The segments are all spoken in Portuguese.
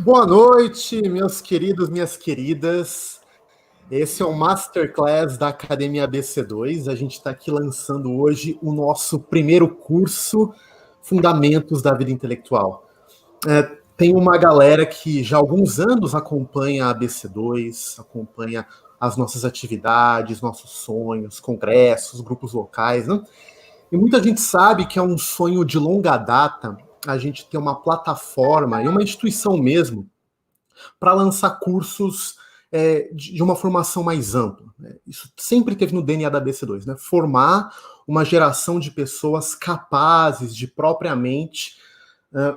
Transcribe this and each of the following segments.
Boa noite, meus queridos, minhas queridas. Esse é o Masterclass da Academia ABC2. A gente está aqui lançando hoje o nosso primeiro curso, Fundamentos da Vida Intelectual. Tem uma galera que já há alguns anos acompanha a ABC2, acompanha as nossas atividades, nossos sonhos, congressos, grupos locais, né? E muita gente sabe que é um sonho de longa data a gente ter uma plataforma e uma instituição mesmo para lançar cursos de uma formação mais ampla. Né? Isso sempre teve no DNA da ABC2, né? Formar uma geração de pessoas capazes de propriamente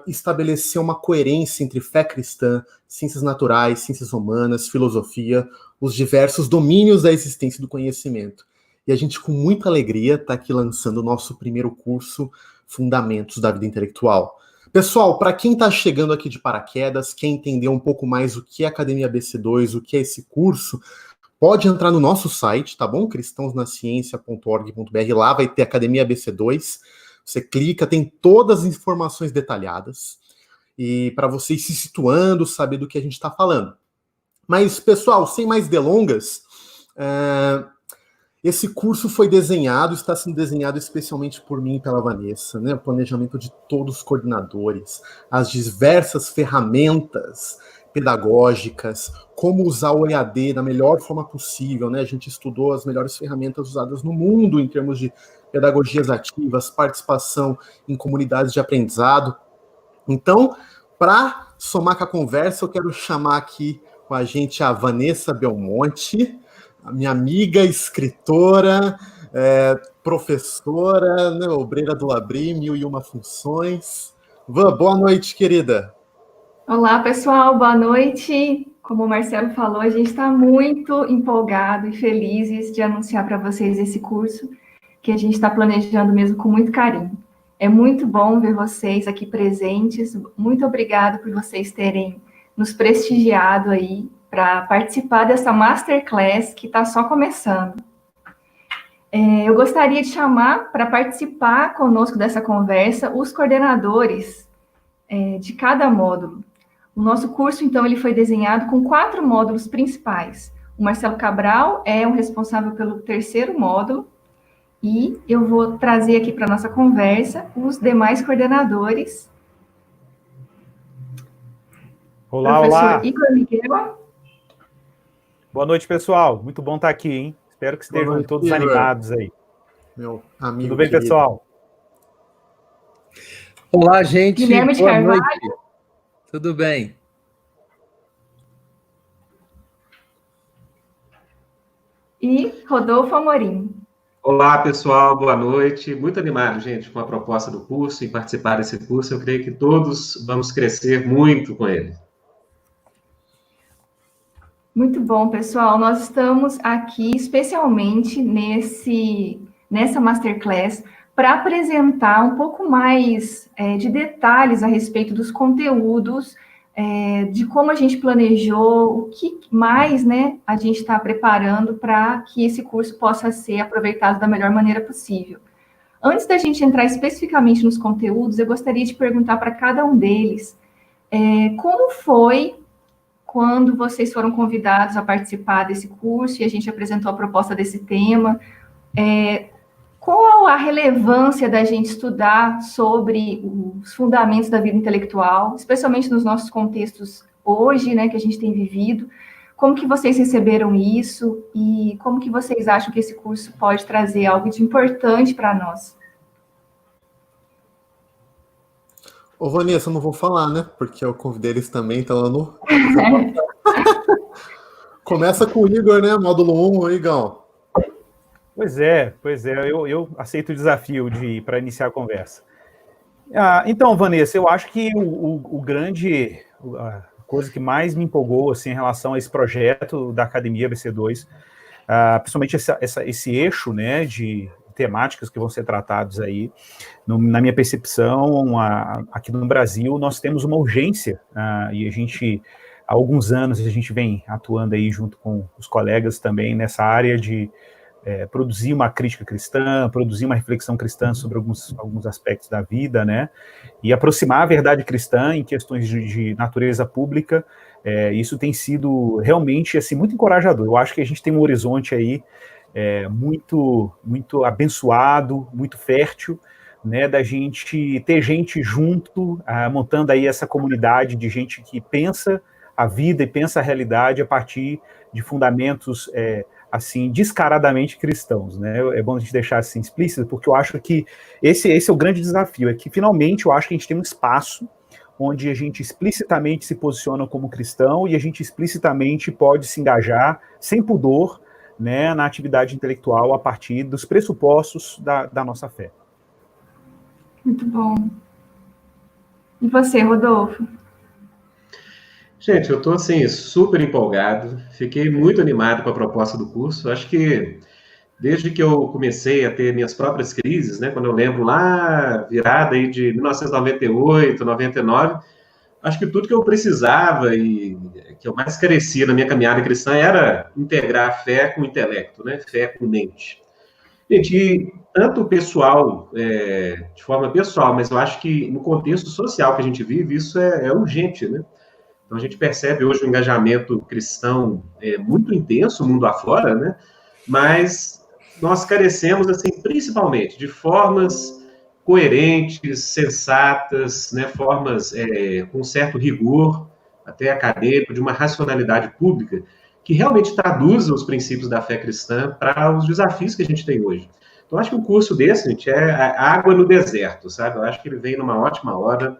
estabelecer uma coerência entre fé cristã, ciências naturais, ciências humanas, filosofia, os diversos domínios da existência do conhecimento. E a gente, com muita alegria, está aqui lançando o nosso primeiro curso, Fundamentos da Vida Intelectual. Pessoal, para quem está chegando aqui de paraquedas, quer entender um pouco mais o que é a Academia ABC2, o que é esse curso, pode entrar no nosso site, tá bom? cristãosnaciencia.org.br, lá vai ter Academia ABC2. Você clica, tem todas as informações detalhadas, e para você ir se situando, saber do que a gente está falando. Mas, pessoal, sem mais delongas, esse curso foi desenhado, está sendo desenhado especialmente por mim e pela Vanessa, né? O planejamento de todos os coordenadores, as diversas ferramentas pedagógicas, como usar o EAD da melhor forma possível, né? A gente estudou as melhores ferramentas usadas no mundo em termos de pedagogias ativas, participação em comunidades de aprendizado. Então, para somar com a conversa, eu quero chamar aqui com a gente a Vanessa Belmonte, a minha amiga, escritora, professora, né, obreira do Labri, 1001 funções. Van, boa noite, querida. Olá, pessoal, boa noite. Como o Marcelo falou, a gente está muito empolgado e felizes de anunciar para vocês esse curso que a gente está planejando mesmo com muito carinho. É muito bom ver vocês aqui presentes. Muito obrigado por vocês terem nos prestigiado aí para participar dessa Masterclass que está só começando. Eu gostaria de chamar para participar conosco dessa conversa os coordenadores de cada módulo. O nosso curso, então, ele foi desenhado com 4 módulos principais. O Marcelo Cabral é o responsável pelo 3º módulo, e eu vou trazer aqui para a nossa conversa os demais coordenadores. Olá, Professor olá. Igor Miguel. Boa noite, pessoal. Muito bom estar aqui, hein? Espero que estejam noite, todos Igor. animados aí. Meu amigo. Tudo bem, querido. pessoal? Olá, gente. Guilherme de Boa Carvalho. noite. Tudo bem? E Rodolfo Amorim. Olá, pessoal, boa noite. Muito animado, gente, com a proposta do curso e participar desse curso. Eu creio que todos vamos crescer muito com ele. Muito bom, pessoal. Nós estamos aqui especialmente nessa Masterclass para apresentar um pouco mais de detalhes a respeito dos conteúdos, de como a gente planejou, o que mais, né, a gente está preparando para que esse curso possa ser aproveitado da melhor maneira possível. Antes da gente entrar especificamente nos conteúdos, eu gostaria de perguntar para cada um deles como foi quando vocês foram convidados a participar desse curso e a gente apresentou a proposta desse tema. Qual a relevância da gente estudar sobre os fundamentos da vida intelectual, especialmente nos nossos contextos hoje, né, que a gente tem vivido? Como que vocês receberam isso e como que vocês acham que esse curso pode trazer algo de importante para nós? Ô, Vanessa, eu não vou falar, né? Porque eu convidei eles também, então eu não... Começa com o Igor, né? Módulo 1, Igão. Pois é, eu aceito o desafio para iniciar a conversa. Então, Vanessa, eu acho que a coisa que mais me empolgou assim, em relação a esse projeto da Academia ABC2, principalmente esse eixo, né, de temáticas que vão ser tratados aí, na minha percepção, aqui no Brasil, nós temos uma urgência, e a gente, há alguns anos, a gente vem atuando aí junto com os colegas também nessa área produzir uma crítica cristã, produzir uma reflexão cristã sobre alguns aspectos da vida, né? E aproximar a verdade cristã em questões de natureza pública. Isso tem sido realmente assim, muito encorajador. Eu acho que a gente tem um horizonte aí muito, muito abençoado, muito fértil, né, da gente ter gente junto, montando aí essa comunidade de gente que pensa a vida e pensa a realidade a partir de fundamentos assim, descaradamente cristãos, né? É bom a gente deixar assim explícito, porque eu acho que esse é o grande desafio, é que finalmente eu acho que a gente tem um espaço onde a gente explicitamente se posiciona como cristão e a gente explicitamente pode se engajar sem pudor, né, na atividade intelectual a partir dos pressupostos da nossa fé. Muito bom. E você, Rodolfo? Gente, eu estou assim, super empolgado, fiquei muito animado com a proposta do curso. Acho que desde que eu comecei a ter minhas próprias crises, né, quando eu lembro lá, virada aí de 1998, 99, acho que tudo que eu precisava e que eu mais carecia na minha caminhada cristã era integrar a fé com o intelecto, né, fé com mente. Gente, e tanto pessoal, de forma pessoal, mas eu acho que no contexto social que a gente vive, isso é urgente, né? Então, a gente percebe hoje um engajamento cristão muito intenso, mundo afora, né? Mas nós carecemos, assim, principalmente de formas coerentes, sensatas, né? Formas com certo rigor, até acadêmico, de uma racionalidade pública, que realmente traduzam os princípios da fé cristã para os desafios que a gente tem hoje. Então, acho que um curso desse, gente, é água no deserto, sabe? Eu acho que ele vem numa ótima hora.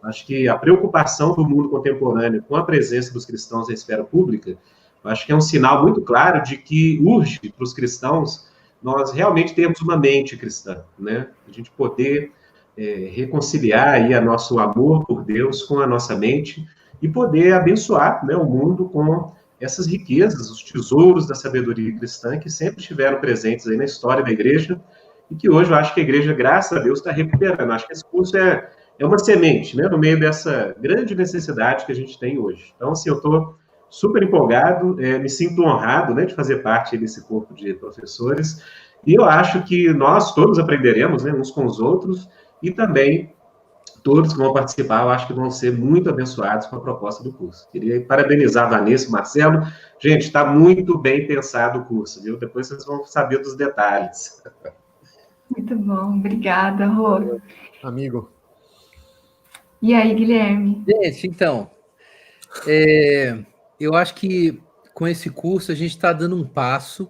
Acho que a preocupação do mundo contemporâneo com a presença dos cristãos na esfera pública, acho que é um sinal muito claro de que urge para os cristãos nós realmente termos uma mente cristã, né? A gente poder reconciliar aí o nosso amor por Deus com a nossa mente e poder abençoar, né, o mundo com essas riquezas, os tesouros da sabedoria cristã que sempre estiveram presentes aí na história da igreja e que hoje eu acho que a igreja, graças a Deus, está recuperando. Acho que esse curso é uma semente, né, no meio dessa grande necessidade que a gente tem hoje. Então, assim, eu estou super empolgado, me sinto honrado, né, de fazer parte desse corpo de professores, e eu acho que nós todos aprenderemos, né, uns com os outros, e também todos que vão participar, eu acho que vão ser muito abençoados com a proposta do curso. Queria parabenizar a Vanessa e Marcelo. Gente, está muito bem pensado o curso, viu? Depois vocês vão saber dos detalhes. Muito bom, obrigada, Rô. Amigo. E aí, Guilherme? Gente, então, eu acho que com esse curso a gente está dando um passo.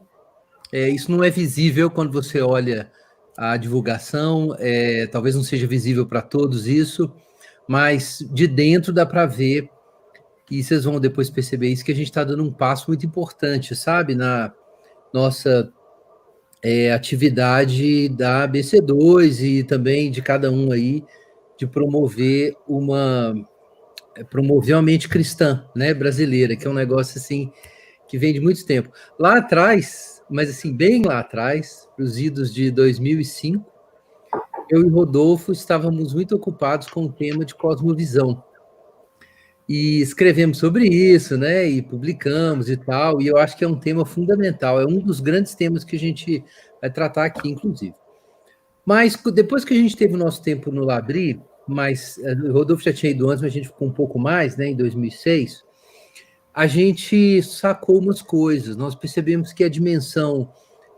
Isso não é visível quando você olha a divulgação, talvez não seja visível para todos isso, mas de dentro dá para ver, e vocês vão depois perceber isso, que a gente está dando um passo muito importante, sabe, na nossa atividade da ABC2 e também de cada um aí, de promover uma mente cristã, né, brasileira, que é um negócio assim que vem de muito tempo. Lá atrás, mas assim, bem lá atrás, os idos de 2005, eu e Rodolfo estávamos muito ocupados com o tema de cosmovisão. E escrevemos sobre isso, né, e publicamos e tal, e eu acho que é um tema fundamental, é um dos grandes temas que a gente vai tratar aqui, inclusive. Mas depois que a gente teve o nosso tempo no Labri, mas o Rodolfo já tinha ido antes, mas a gente ficou um pouco mais, né, em 2006, a gente sacou umas coisas, nós percebemos que a dimensão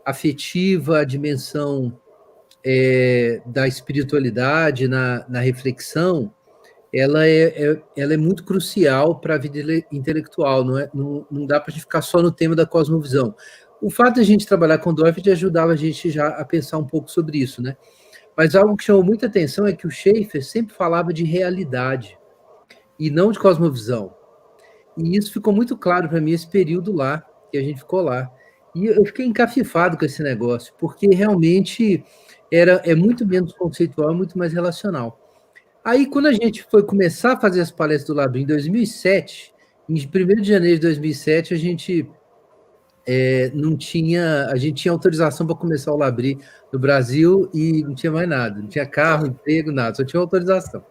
afetiva, a dimensão da espiritualidade na reflexão, ela é muito crucial para a vida intelectual, não dá para a gente ficar só no tema da cosmovisão. O fato de a gente trabalhar com Dorff ajudava a gente já a pensar um pouco sobre isso, né? Mas algo que chamou muita atenção é que o Schaeffer sempre falava de realidade e não de cosmovisão. E isso ficou muito claro para mim esse período lá, que a gente ficou lá. E eu fiquei encafifado com esse negócio, porque realmente é muito menos conceitual, muito mais relacional. Aí, quando a gente foi começar a fazer as palestras do Labri em 2007, em 1º de janeiro de 2007, a gente a gente tinha autorização para começar o Labri no Brasil e não tinha mais nada, não tinha carro, emprego, nada, só tinha autorização.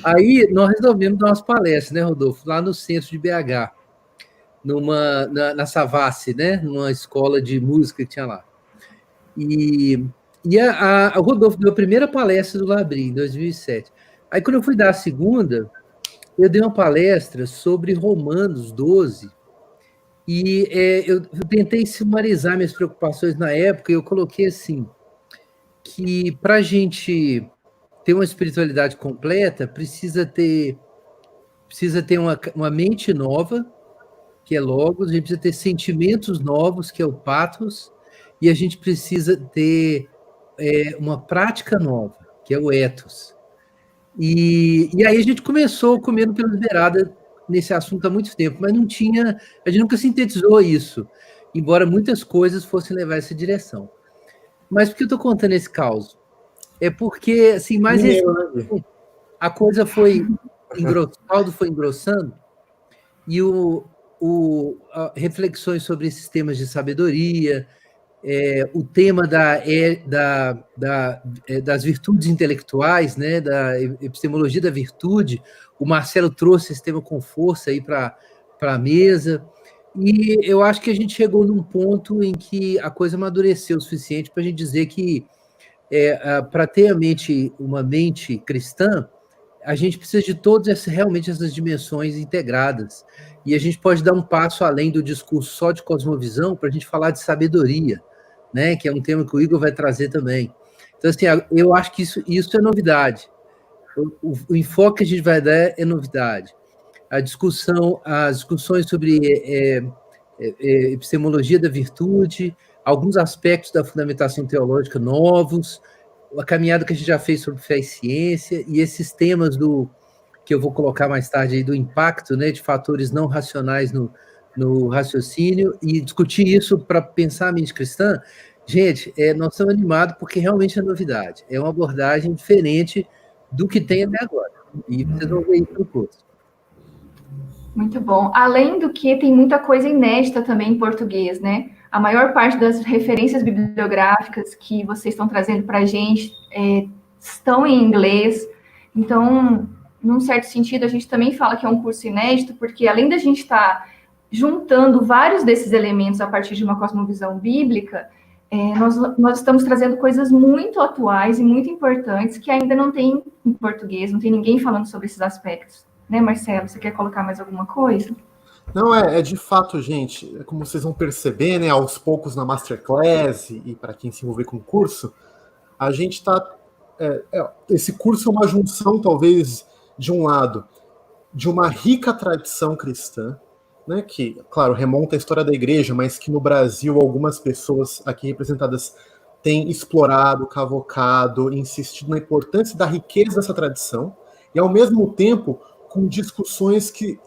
Aí nós resolvemos dar umas palestras, né, Rodolfo, lá no centro de BH, na Savassi, né, numa escola de música que tinha lá. E o Rodolfo deu a primeira palestra do Labri, em 2007. Aí, quando eu fui dar a segunda, eu dei uma palestra sobre Romanos 12, e eu tentei sumarizar minhas preocupações na época, e eu coloquei assim, que para a gente ter uma espiritualidade completa, precisa ter uma mente nova, que é Logos, a gente precisa ter sentimentos novos, que é o Pathos, e a gente precisa ter uma prática nova, que é o Ethos. E aí a gente começou comendo pela beirada nesse assunto há muito tempo, mas a gente nunca sintetizou isso, embora muitas coisas fossem levar essa direção. Mas por que eu estou contando esse caos? É porque, assim, mais a coisa foi engrossando, o caldo foi engrossando, e reflexões sobre esses temas de sabedoria, o tema das virtudes intelectuais, né, da epistemologia da virtude, o Marcelo trouxe esse tema com força aí para a mesa, e eu acho que a gente chegou num ponto em que a coisa amadureceu o suficiente para a gente dizer que, para ter uma mente cristã, a gente precisa de todas realmente essas dimensões integradas, e a gente pode dar um passo além do discurso só de cosmovisão para a gente falar de sabedoria, né, que é um tema que o Igor vai trazer também. Então, assim, eu acho que isso é novidade. O enfoque que a gente vai dar é novidade. As discussões sobre epistemologia da virtude, alguns aspectos da fundamentação teológica novos, a caminhada que a gente já fez sobre fé e ciência, e esses temas que eu vou colocar mais tarde aí, do impacto, né, de fatores não racionais no raciocínio, e discutir isso para pensar a mente cristã. Gente, nós estamos animados porque realmente é novidade. É uma abordagem diferente do que tem até agora. E vocês vão ver isso no curso. Muito bom. Além do que, tem muita coisa inédita também em português, né? A maior parte das referências bibliográficas que vocês estão trazendo para a gente estão em inglês. Então, num certo sentido, a gente também fala que é um curso inédito, porque além da gente estar juntando vários desses elementos a partir de uma cosmovisão bíblica, nós estamos trazendo coisas muito atuais e muito importantes que ainda não tem em português, não tem ninguém falando sobre esses aspectos. Né, Marcelo? Você quer colocar mais alguma coisa? Não, de fato, gente, como vocês vão perceber, né, aos poucos na Masterclass e para quem se envolver com o curso, a gente está... esse curso é uma junção, talvez, de um lado, de uma rica tradição cristã, né, que, claro, remonta à história da igreja, mas que no Brasil algumas pessoas aqui representadas têm explorado, cavocado, insistido na importância da riqueza dessa tradição, e ao mesmo tempo com discussões que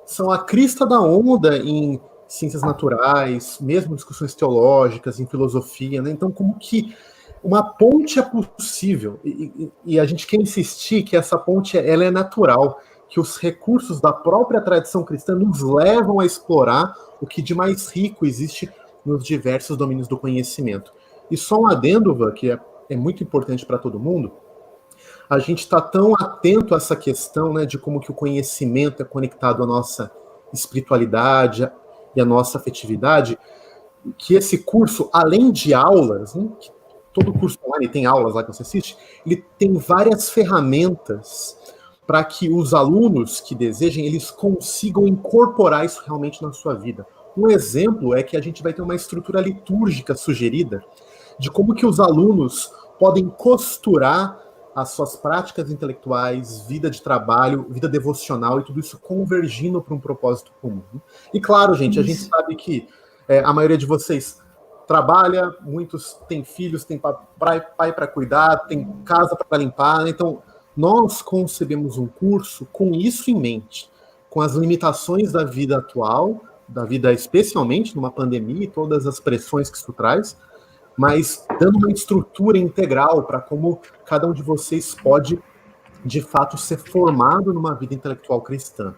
são a crista da onda em ciências naturais, mesmo discussões teológicas, em filosofia, né? Então, como que uma ponte é possível, e a gente quer insistir que essa ponte ela é natural, que os recursos da própria tradição cristã nos levam a explorar o que de mais rico existe nos diversos domínios do conhecimento. E só um adendo, Van, que é muito importante para todo mundo, a gente está tão atento a essa questão, né, de como que o conhecimento é conectado à nossa espiritualidade e à nossa afetividade, que esse curso, além de aulas, né, que todo curso online tem aulas lá que você assiste, ele tem várias ferramentas para que os alunos que desejem, eles consigam incorporar isso realmente na sua vida. Um exemplo é que a gente vai ter uma estrutura litúrgica sugerida de como que os alunos podem costurar as suas práticas intelectuais, vida de trabalho, vida devocional e tudo isso convergindo para um propósito comum. E claro, gente, a gente sabe que a maioria de vocês trabalha, muitos têm filhos, têm pai para cuidar, tem casa para limpar, então nós concebemos um curso com isso em mente, com as limitações da vida atual, da vida especialmente numa pandemia e todas as pressões que isso traz, mas dando uma estrutura integral para como cada um de vocês pode, de fato, ser formado numa vida intelectual cristã.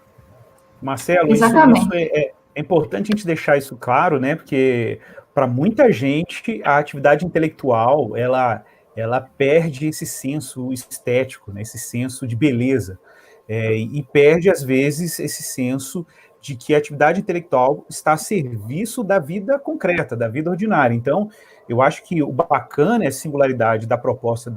Marcelo, isso é importante a gente deixar isso claro, né? Porque para muita gente a atividade intelectual ela perde esse senso estético, né? Esse senso de beleza, e perde às vezes esse senso de que a atividade intelectual está a serviço da vida concreta, da vida ordinária. Então, Eu acho que o bacana, a singularidade da proposta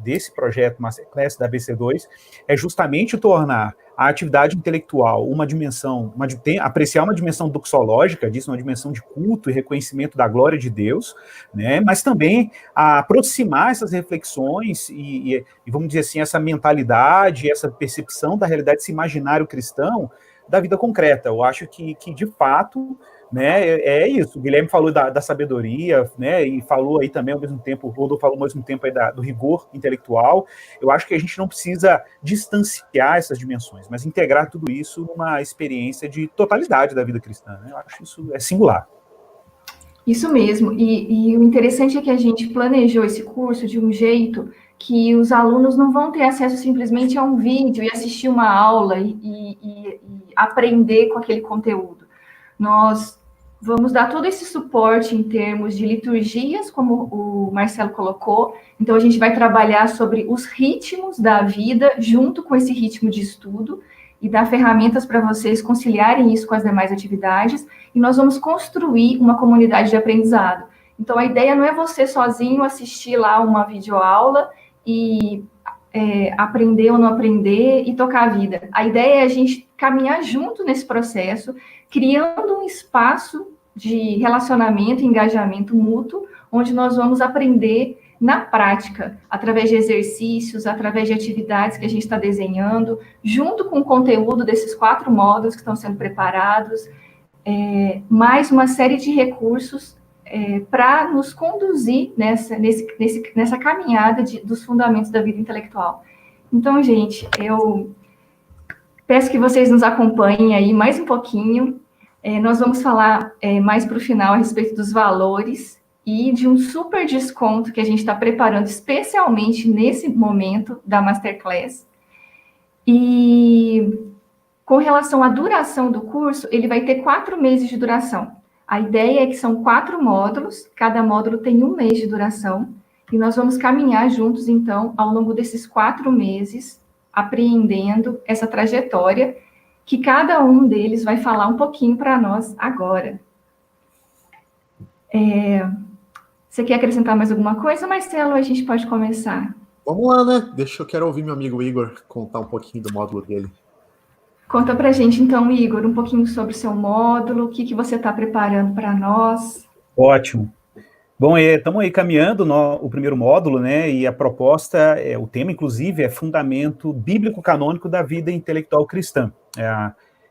desse projeto Masterclass da BC2 é justamente tornar a atividade intelectual uma dimensão, apreciar uma dimensão doxológica disso, uma dimensão de culto e reconhecimento da glória de Deus, né, mas também a aproximar essas reflexões e vamos dizer assim, essa mentalidade, essa percepção da realidade, esse imaginário cristão da vida concreta. Eu acho que de fato, né, é isso. O Guilherme falou da sabedoria, né, e falou aí também ao mesmo tempo, o Rodolfo falou ao mesmo tempo aí do rigor intelectual. Eu acho que a gente não precisa distanciar essas dimensões, mas integrar tudo isso numa experiência de totalidade da vida cristã, né? Eu acho isso é singular. Isso mesmo, e o interessante é que a gente planejou esse curso de um jeito que os alunos não vão ter acesso simplesmente a um vídeo e assistir uma aula e aprender com aquele conteúdo. Nós vamos dar todo esse suporte em termos de liturgias, como o Marcelo colocou. Então, a gente vai trabalhar sobre os ritmos da vida, junto com esse ritmo de estudo, e dar ferramentas para vocês conciliarem isso com as demais atividades. E nós vamos construir uma comunidade de aprendizado. Então, a ideia não é você sozinho assistir lá uma videoaula e aprender ou não aprender e tocar a vida. A ideia é a gente caminhar junto nesse processo, criando um espaço de relacionamento e engajamento mútuo, onde nós vamos aprender na prática, através de exercícios, através de atividades que a gente está desenhando, junto com o conteúdo desses 4 módulos que estão sendo preparados, mais uma série de recursos para nos conduzir nessa caminhada dos fundamentos da vida intelectual. Então, gente, eu peço que vocês nos acompanhem aí mais um pouquinho. Nós vamos falar mais para o final a respeito dos valores e de um super desconto que a gente está preparando especialmente nesse momento da Masterclass. E com relação à duração do curso, ele vai ter 4 meses de duração. A ideia é que são 4 módulos, cada módulo tem 1 mês de duração, e nós vamos caminhar juntos, então, ao longo desses 4 meses, apreendendo essa trajetória, que cada um deles vai falar um pouquinho para nós agora. Você quer acrescentar mais alguma coisa, Marcelo? A gente pode começar. Vamos lá, né? Eu quero ouvir meu amigo Igor contar um pouquinho do módulo dele. Conta pra gente, então, Igor, um pouquinho sobre o seu módulo, o que você está preparando para nós. Ótimo. Bom, estamos aí caminhando o primeiro módulo, né, e a proposta, o tema, inclusive, é fundamento bíblico-canônico da vida intelectual cristã.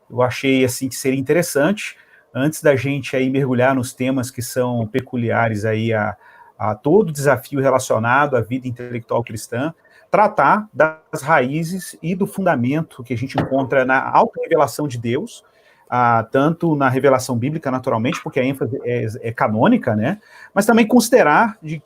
Eu achei, assim, que seria interessante, antes da gente aí mergulhar nos temas que são peculiares aí a todo desafio relacionado à vida intelectual cristã, tratar das raízes e do fundamento que a gente encontra na auto-revelação de Deus, tanto na revelação bíblica, naturalmente, porque a ênfase é canônica, né? Mas também considerar de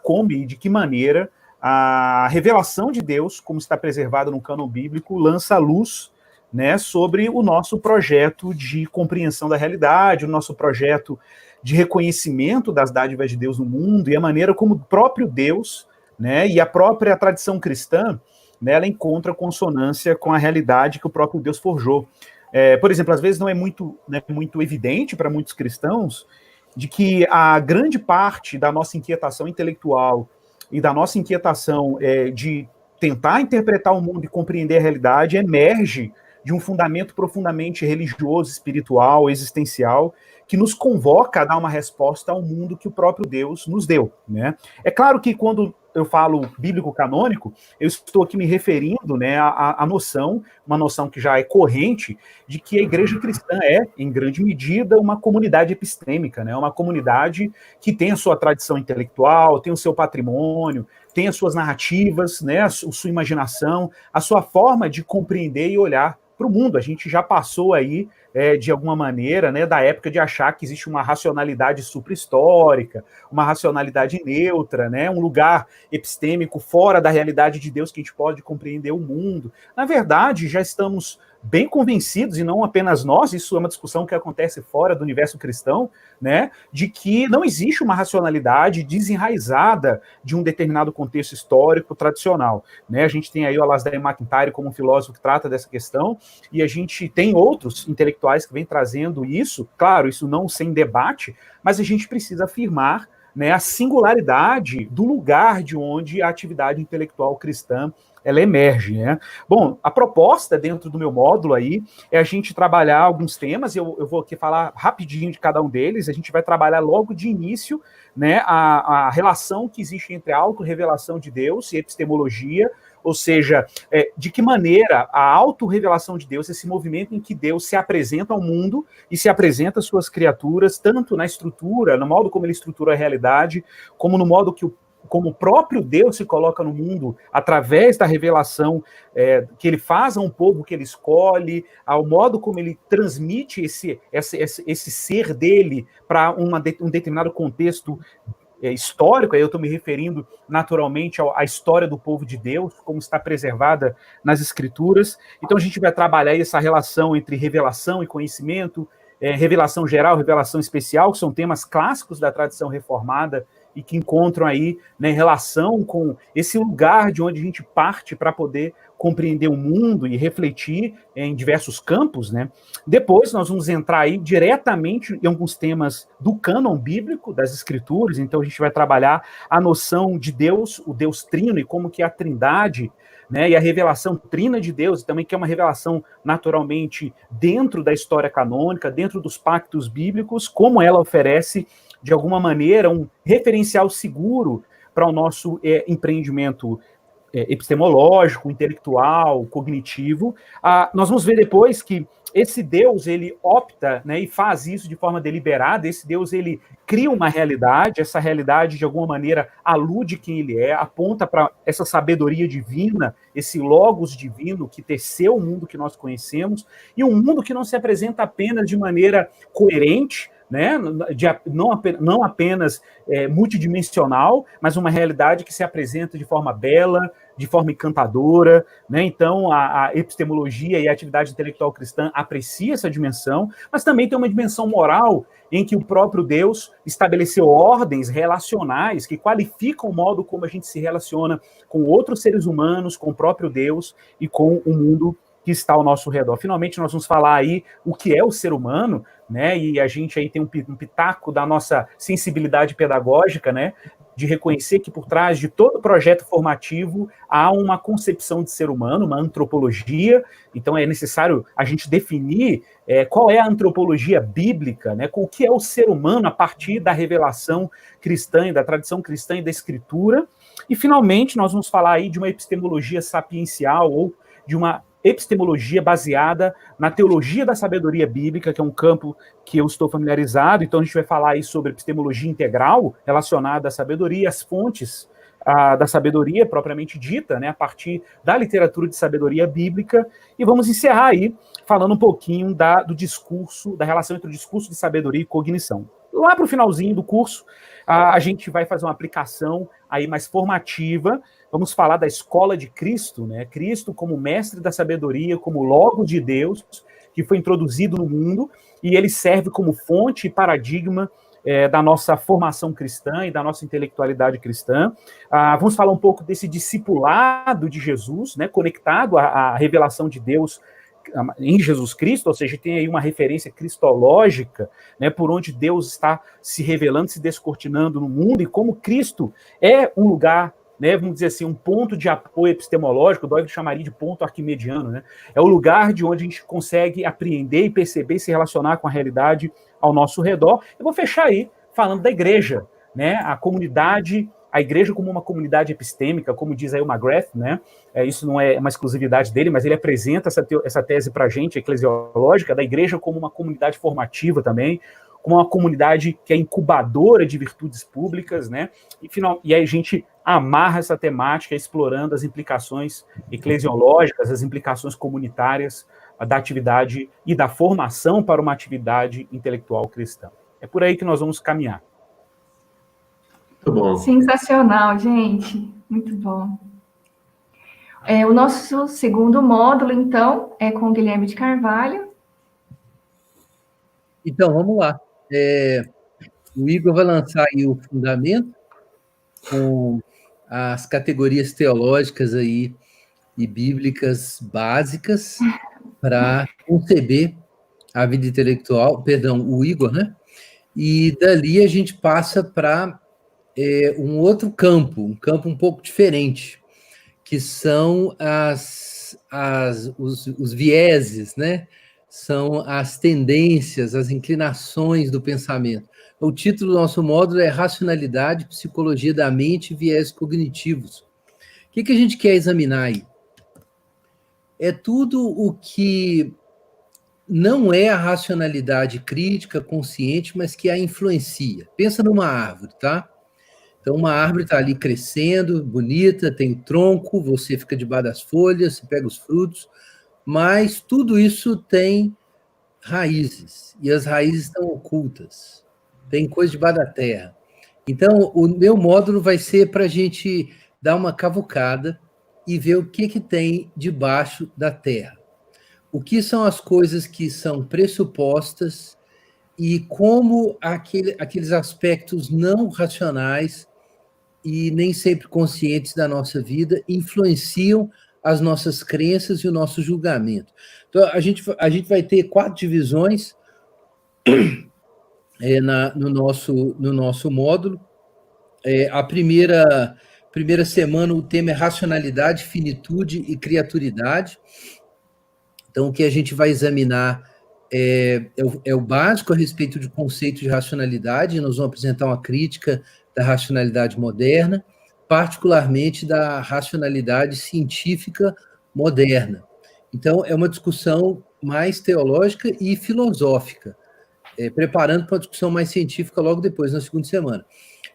como e de que maneira a revelação de Deus, como está preservada no cânon bíblico, lança luz, né, sobre o nosso projeto de compreensão da realidade, o nosso projeto de reconhecimento das dádivas de Deus no mundo e a maneira como o próprio Deus, né, e a própria tradição cristã, né, ela encontra consonância com a realidade que o próprio Deus forjou. Por exemplo, às vezes não é muito evidente para muitos cristãos de que a grande parte da nossa inquietação intelectual e da nossa inquietação de tentar interpretar o mundo e compreender a realidade emerge de um fundamento profundamente religioso, espiritual, existencial, que nos convoca a dar uma resposta ao mundo que o próprio Deus nos deu, né? É claro que quando eu falo bíblico-canônico, eu estou aqui me referindo, né, à noção, uma noção que já é corrente, de que a igreja cristã é, em grande medida, uma comunidade epistêmica, né, uma comunidade que tem a sua tradição intelectual, tem o seu patrimônio, tem as suas narrativas, né, a sua imaginação, a sua forma de compreender e olhar para o mundo. A gente já passou aí, de alguma maneira, né, da época de achar que existe uma racionalidade supra-histórica, uma racionalidade neutra, né, um lugar epistêmico fora da realidade de Deus que a gente pode compreender o mundo. Na verdade, já estamos bem convencidos, e não apenas nós, isso é uma discussão que acontece fora do universo cristão, né, de que não existe uma racionalidade desenraizada de um determinado contexto histórico tradicional, né? A gente tem aí o Alasdair MacIntyre como um filósofo que trata dessa questão, e a gente tem outros intelectuais que vêm trazendo isso, claro, isso não sem debate, mas a gente precisa afirmar né, a singularidade do lugar de onde a atividade intelectual cristã ela emerge, né? Bom, a proposta dentro do meu módulo aí é a gente trabalhar alguns temas, eu vou aqui falar rapidinho de cada um deles, a gente vai trabalhar logo de início, né, a relação que existe entre a autorrevelação de Deus e epistemologia, ou seja, de que maneira a autorrevelação de Deus, esse movimento em que Deus se apresenta ao mundo e se apresenta às suas criaturas, tanto na estrutura, no modo como ele estrutura a realidade, como no modo como o próprio Deus se coloca no mundo através da revelação que ele faz a um povo que ele escolhe, ao modo como ele transmite esse ser dele para um determinado contexto histórico. Aí eu estou me referindo naturalmente à história do povo de Deus, como está preservada nas Escrituras. Então a gente vai trabalhar aí essa relação entre revelação e conhecimento, revelação geral, revelação especial, que são temas clássicos da tradição reformada e que encontram aí, né, relação com esse lugar de onde a gente parte para poder compreender o mundo e refletir em diversos campos, né? Depois nós vamos entrar aí diretamente em alguns temas do cânon bíblico, das escrituras, então a gente vai trabalhar a noção de Deus, o Deus trino, e como que a trindade, né, e a revelação trina de Deus, também que é uma revelação naturalmente dentro da história canônica, dentro dos pactos bíblicos, como ela oferece, de alguma maneira, um referencial seguro para o nosso empreendimento epistemológico, intelectual, cognitivo. Nós vamos ver depois que esse Deus, ele opta, né, e faz isso de forma deliberada. Esse Deus, ele cria uma realidade, essa realidade, de alguma maneira, alude quem ele é, aponta para essa sabedoria divina, esse logos divino que teceu o mundo que nós conhecemos, e um mundo que não se apresenta apenas de maneira coerente, né? Não apenas multidimensional, mas uma realidade que se apresenta de forma bela, de forma encantadora, né? Então a epistemologia e a atividade intelectual cristã aprecia essa dimensão, mas também tem uma dimensão moral em que o próprio Deus estabeleceu ordens relacionais que qualificam o modo como a gente se relaciona com outros seres humanos, com o próprio Deus e com o mundo que está ao nosso redor. Finalmente, nós vamos falar aí o que é o ser humano, né? E a gente aí tem um pitaco da nossa sensibilidade pedagógica, né? De reconhecer que por trás de todo projeto formativo há uma concepção de ser humano, uma antropologia. Então é necessário a gente definir qual é a antropologia bíblica, né? O que é o ser humano a partir da revelação cristã, da tradição cristã e da escritura. E finalmente nós vamos falar aí de uma epistemologia sapiencial ou de uma epistemologia baseada na teologia da sabedoria bíblica, que é um campo que eu estou familiarizado. Então a gente vai falar aí sobre epistemologia integral relacionada à sabedoria, as fontes da sabedoria propriamente dita, né, a partir da literatura de sabedoria bíblica, e vamos encerrar aí falando um pouquinho do discurso, da relação entre o discurso de sabedoria e cognição. Lá para o finalzinho do curso, a gente vai fazer uma aplicação aí mais formativa. Vamos falar da escola de Cristo, né? Cristo como mestre da sabedoria, como logo de Deus, que foi introduzido no mundo, e ele serve como fonte e paradigma da nossa formação cristã e da nossa intelectualidade cristã. Vamos falar um pouco desse discipulado de Jesus, né? Conectado à revelação de Deus em Jesus Cristo, ou seja, tem aí uma referência cristológica, né, por onde Deus está se revelando, se descortinando no mundo, e como Cristo é um lugar, né, vamos dizer assim, um ponto de apoio epistemológico, Doig chamaria de ponto arquimediano, né, é o lugar de onde a gente consegue apreender e perceber e se relacionar com a realidade ao nosso redor. Eu vou fechar aí falando da igreja, né, a igreja como uma comunidade epistêmica, como diz aí o McGrath, né? Isso não é uma exclusividade dele, mas ele apresenta essa tese para a gente, eclesiológica, da igreja como uma comunidade formativa também, como uma comunidade que é incubadora de virtudes públicas, né? E aí a gente amarra essa temática explorando as implicações eclesiológicas, as implicações comunitárias da atividade e da formação para uma atividade intelectual cristã. É por aí que nós vamos caminhar. Muito bom. Sensacional, gente. Muito bom. O nosso segundo módulo, então, é com o Guilherme de Carvalho. Então, vamos lá. O Igor vai lançar aí o fundamento com as categorias teológicas aí e bíblicas básicas para conceber a vida intelectual, perdão, o Igor, né? E dali a gente passa para um outro campo, um campo um pouco diferente, que são os vieses, né? São as tendências, as inclinações do pensamento. O título do nosso módulo é Racionalidade, Psicologia da Mente e Viés Cognitivos. O que a gente quer examinar aí? É tudo o que não é a racionalidade crítica, consciente, mas que a influencia. Pensa numa árvore, tá? Então, uma árvore está ali crescendo, bonita, tem o tronco, você fica debaixo das folhas, você pega os frutos, mas tudo isso tem raízes, e as raízes estão ocultas, tem coisa debaixo da terra. Então, o meu módulo vai ser para a gente dar uma cavucada e ver o que tem debaixo da terra. O que são as coisas que são pressupostas e como aqueles aspectos não racionais e nem sempre conscientes da nossa vida influenciam as nossas crenças e o nosso julgamento. Então, a gente vai ter 4 divisões no nosso módulo. A primeira semana, o tema é racionalidade, finitude e criaturidade. Então, o que a gente vai examinar é o básico a respeito de conceito de racionalidade. Nós vamos apresentar uma crítica da racionalidade moderna, particularmente da racionalidade científica moderna. Então, é uma discussão mais teológica e filosófica, preparando para uma discussão mais científica logo depois, na segunda semana.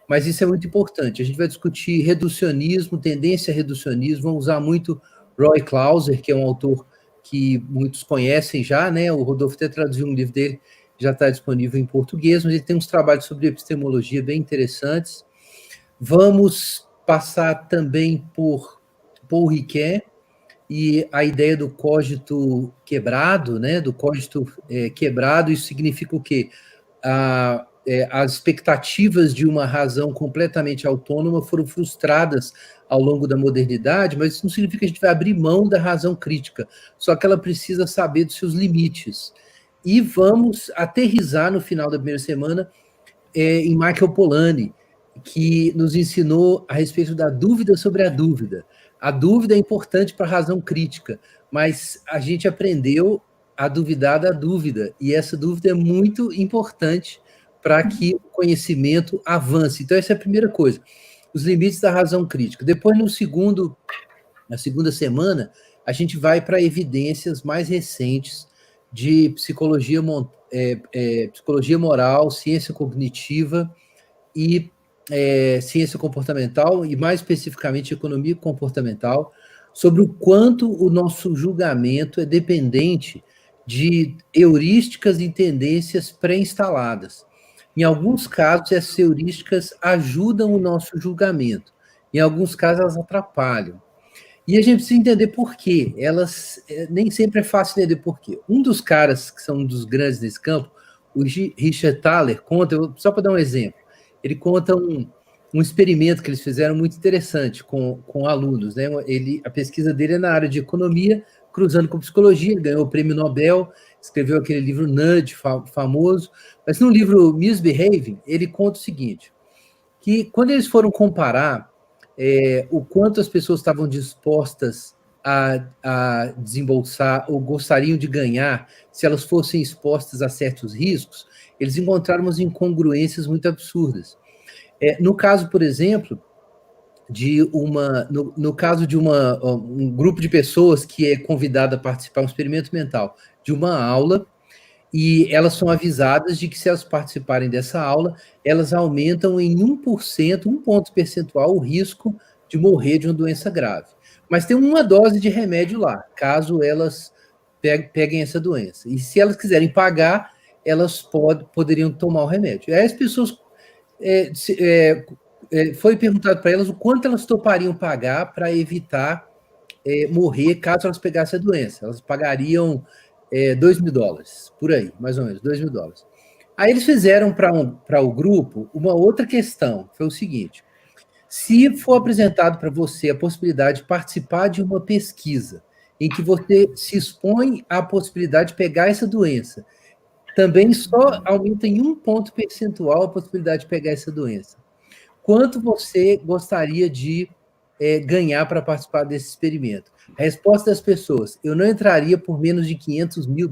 Mas isso é muito importante. A gente vai discutir reducionismo, tendência a reducionismo, vamos usar muito Roy Clauser, que é um autor que muitos conhecem já, né? O Rodolfo até traduziu um livro dele, já está disponível em português, mas ele tem uns trabalhos sobre epistemologia bem interessantes. Vamos passar também por Paul Ricoeur e a ideia do cogito quebrado, né? Do cogito quebrado, isso significa o quê? As expectativas de uma razão completamente autônoma foram frustradas ao longo da modernidade, mas isso não significa que a gente vai abrir mão da razão crítica, só que ela precisa saber dos seus limites. E vamos aterrissar no final da primeira semana em Michael Polanyi, que nos ensinou a respeito da dúvida sobre a dúvida. A dúvida é importante para a razão crítica, mas a gente aprendeu a duvidar da dúvida, e essa dúvida é muito importante para que o conhecimento avance. Então, essa é a primeira coisa, os limites da razão crítica. Depois, na segunda semana, a gente vai para evidências mais recentes de psicologia moral, ciência cognitiva e ciência comportamental, e mais especificamente economia comportamental, sobre o quanto o nosso julgamento é dependente de heurísticas e tendências pré-instaladas. Em alguns casos, essas heurísticas ajudam o nosso julgamento. Em alguns casos, elas atrapalham. E a gente precisa entender por quê. Elas nem sempre é fácil entender por quê. Um dos caras que são um dos grandes nesse campo, o Richard Thaler, conta, só para dar um exemplo, ele conta um experimento que eles fizeram muito interessante com alunos, né? A pesquisa dele é na área de economia, cruzando com psicologia, ele ganhou o prêmio Nobel, escreveu aquele livro Nudge, famoso, mas no livro Misbehaving, ele conta o seguinte, que quando eles foram comparar o quanto as pessoas estavam dispostas a desembolsar ou gostariam de ganhar se elas fossem expostas a certos riscos, eles encontraram umas incongruências muito absurdas. No caso, por exemplo, no caso de um grupo de pessoas que é convidado a participar de um experimento mental de uma aula, e elas são avisadas de que se elas participarem dessa aula, elas aumentam em 1%, 1 ponto percentual, o risco de morrer de uma doença grave. Mas tem uma dose de remédio lá, caso elas peguem essa doença. E se elas quiserem pagar, elas poderiam tomar o remédio. Aí as pessoas... foi perguntado para elas o quanto elas topariam pagar para evitar morrer caso elas pegassem a doença. Elas pagariam $2.000, por aí, mais ou menos, $2.000. Aí eles fizeram para o grupo uma outra questão, foi o seguinte, se for apresentado para você a possibilidade de participar de uma pesquisa em que você se expõe à possibilidade de pegar essa doença, também só aumenta em 1 ponto percentual a possibilidade de pegar essa doença. quanto você gostaria de ganhar para participar desse experimento? A resposta das pessoas: eu não entraria por menos de $500 mil.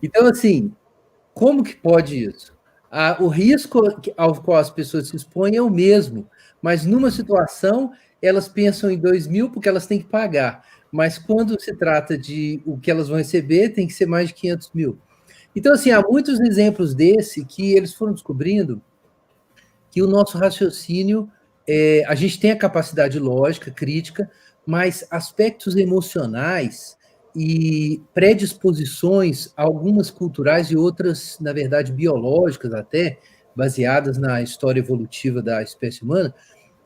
Então, assim, como que pode isso? O risco ao qual as pessoas se expõem é o mesmo, mas numa situação elas pensam em 2 mil porque elas têm que pagar, mas quando se trata de o que elas vão receber, tem que ser mais de 500 mil. Então, assim, há muitos exemplos desse que eles foram descobrindo que o nosso raciocínio, a gente tem a capacidade lógica, crítica, mas aspectos emocionais e predisposições, algumas culturais e outras, na verdade, biológicas até, baseadas na história evolutiva da espécie humana,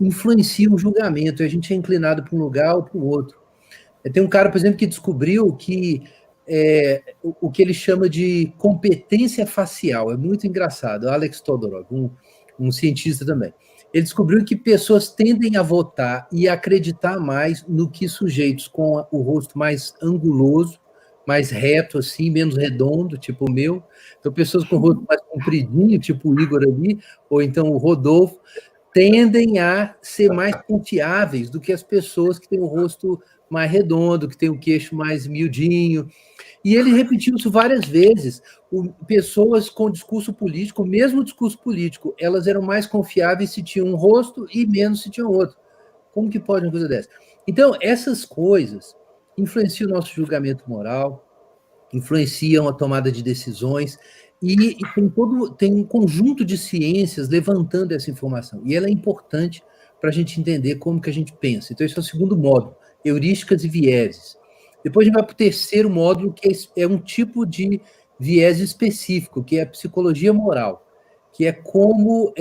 influenciam o julgamento, e a gente é inclinado para um lugar ou para o outro. Tem um cara, por exemplo, que descobriu que o que ele chama de competência facial, é muito engraçado, Alex Todorov, um cientista também. Ele descobriu que pessoas tendem a votar e acreditar mais no que sujeitos com o rosto mais anguloso, mais reto, assim, menos redondo, tipo o meu. Então, pessoas com o rosto mais compridinho, tipo o Igor ali, ou então o Rodolfo, tendem a ser mais confiáveis do que as pessoas que têm o rosto mais redondo, que têm o queixo mais miudinho. E ele repetiu isso várias vezes. Pessoas com discurso político, mesmo discurso político, elas eram mais confiáveis se tinham um rosto e menos se tinham outro. Como que pode uma coisa dessa? Então, essas coisas influenciam o nosso julgamento moral, influenciam a tomada de decisões, e tem um conjunto de ciências levantando essa informação. E ela é importante para a gente entender como que a gente pensa. Então, esse é o segundo módulo, heurísticas e vieses. Depois a gente vai para o terceiro módulo, que é um tipo de viés específico, que é a psicologia moral, que é como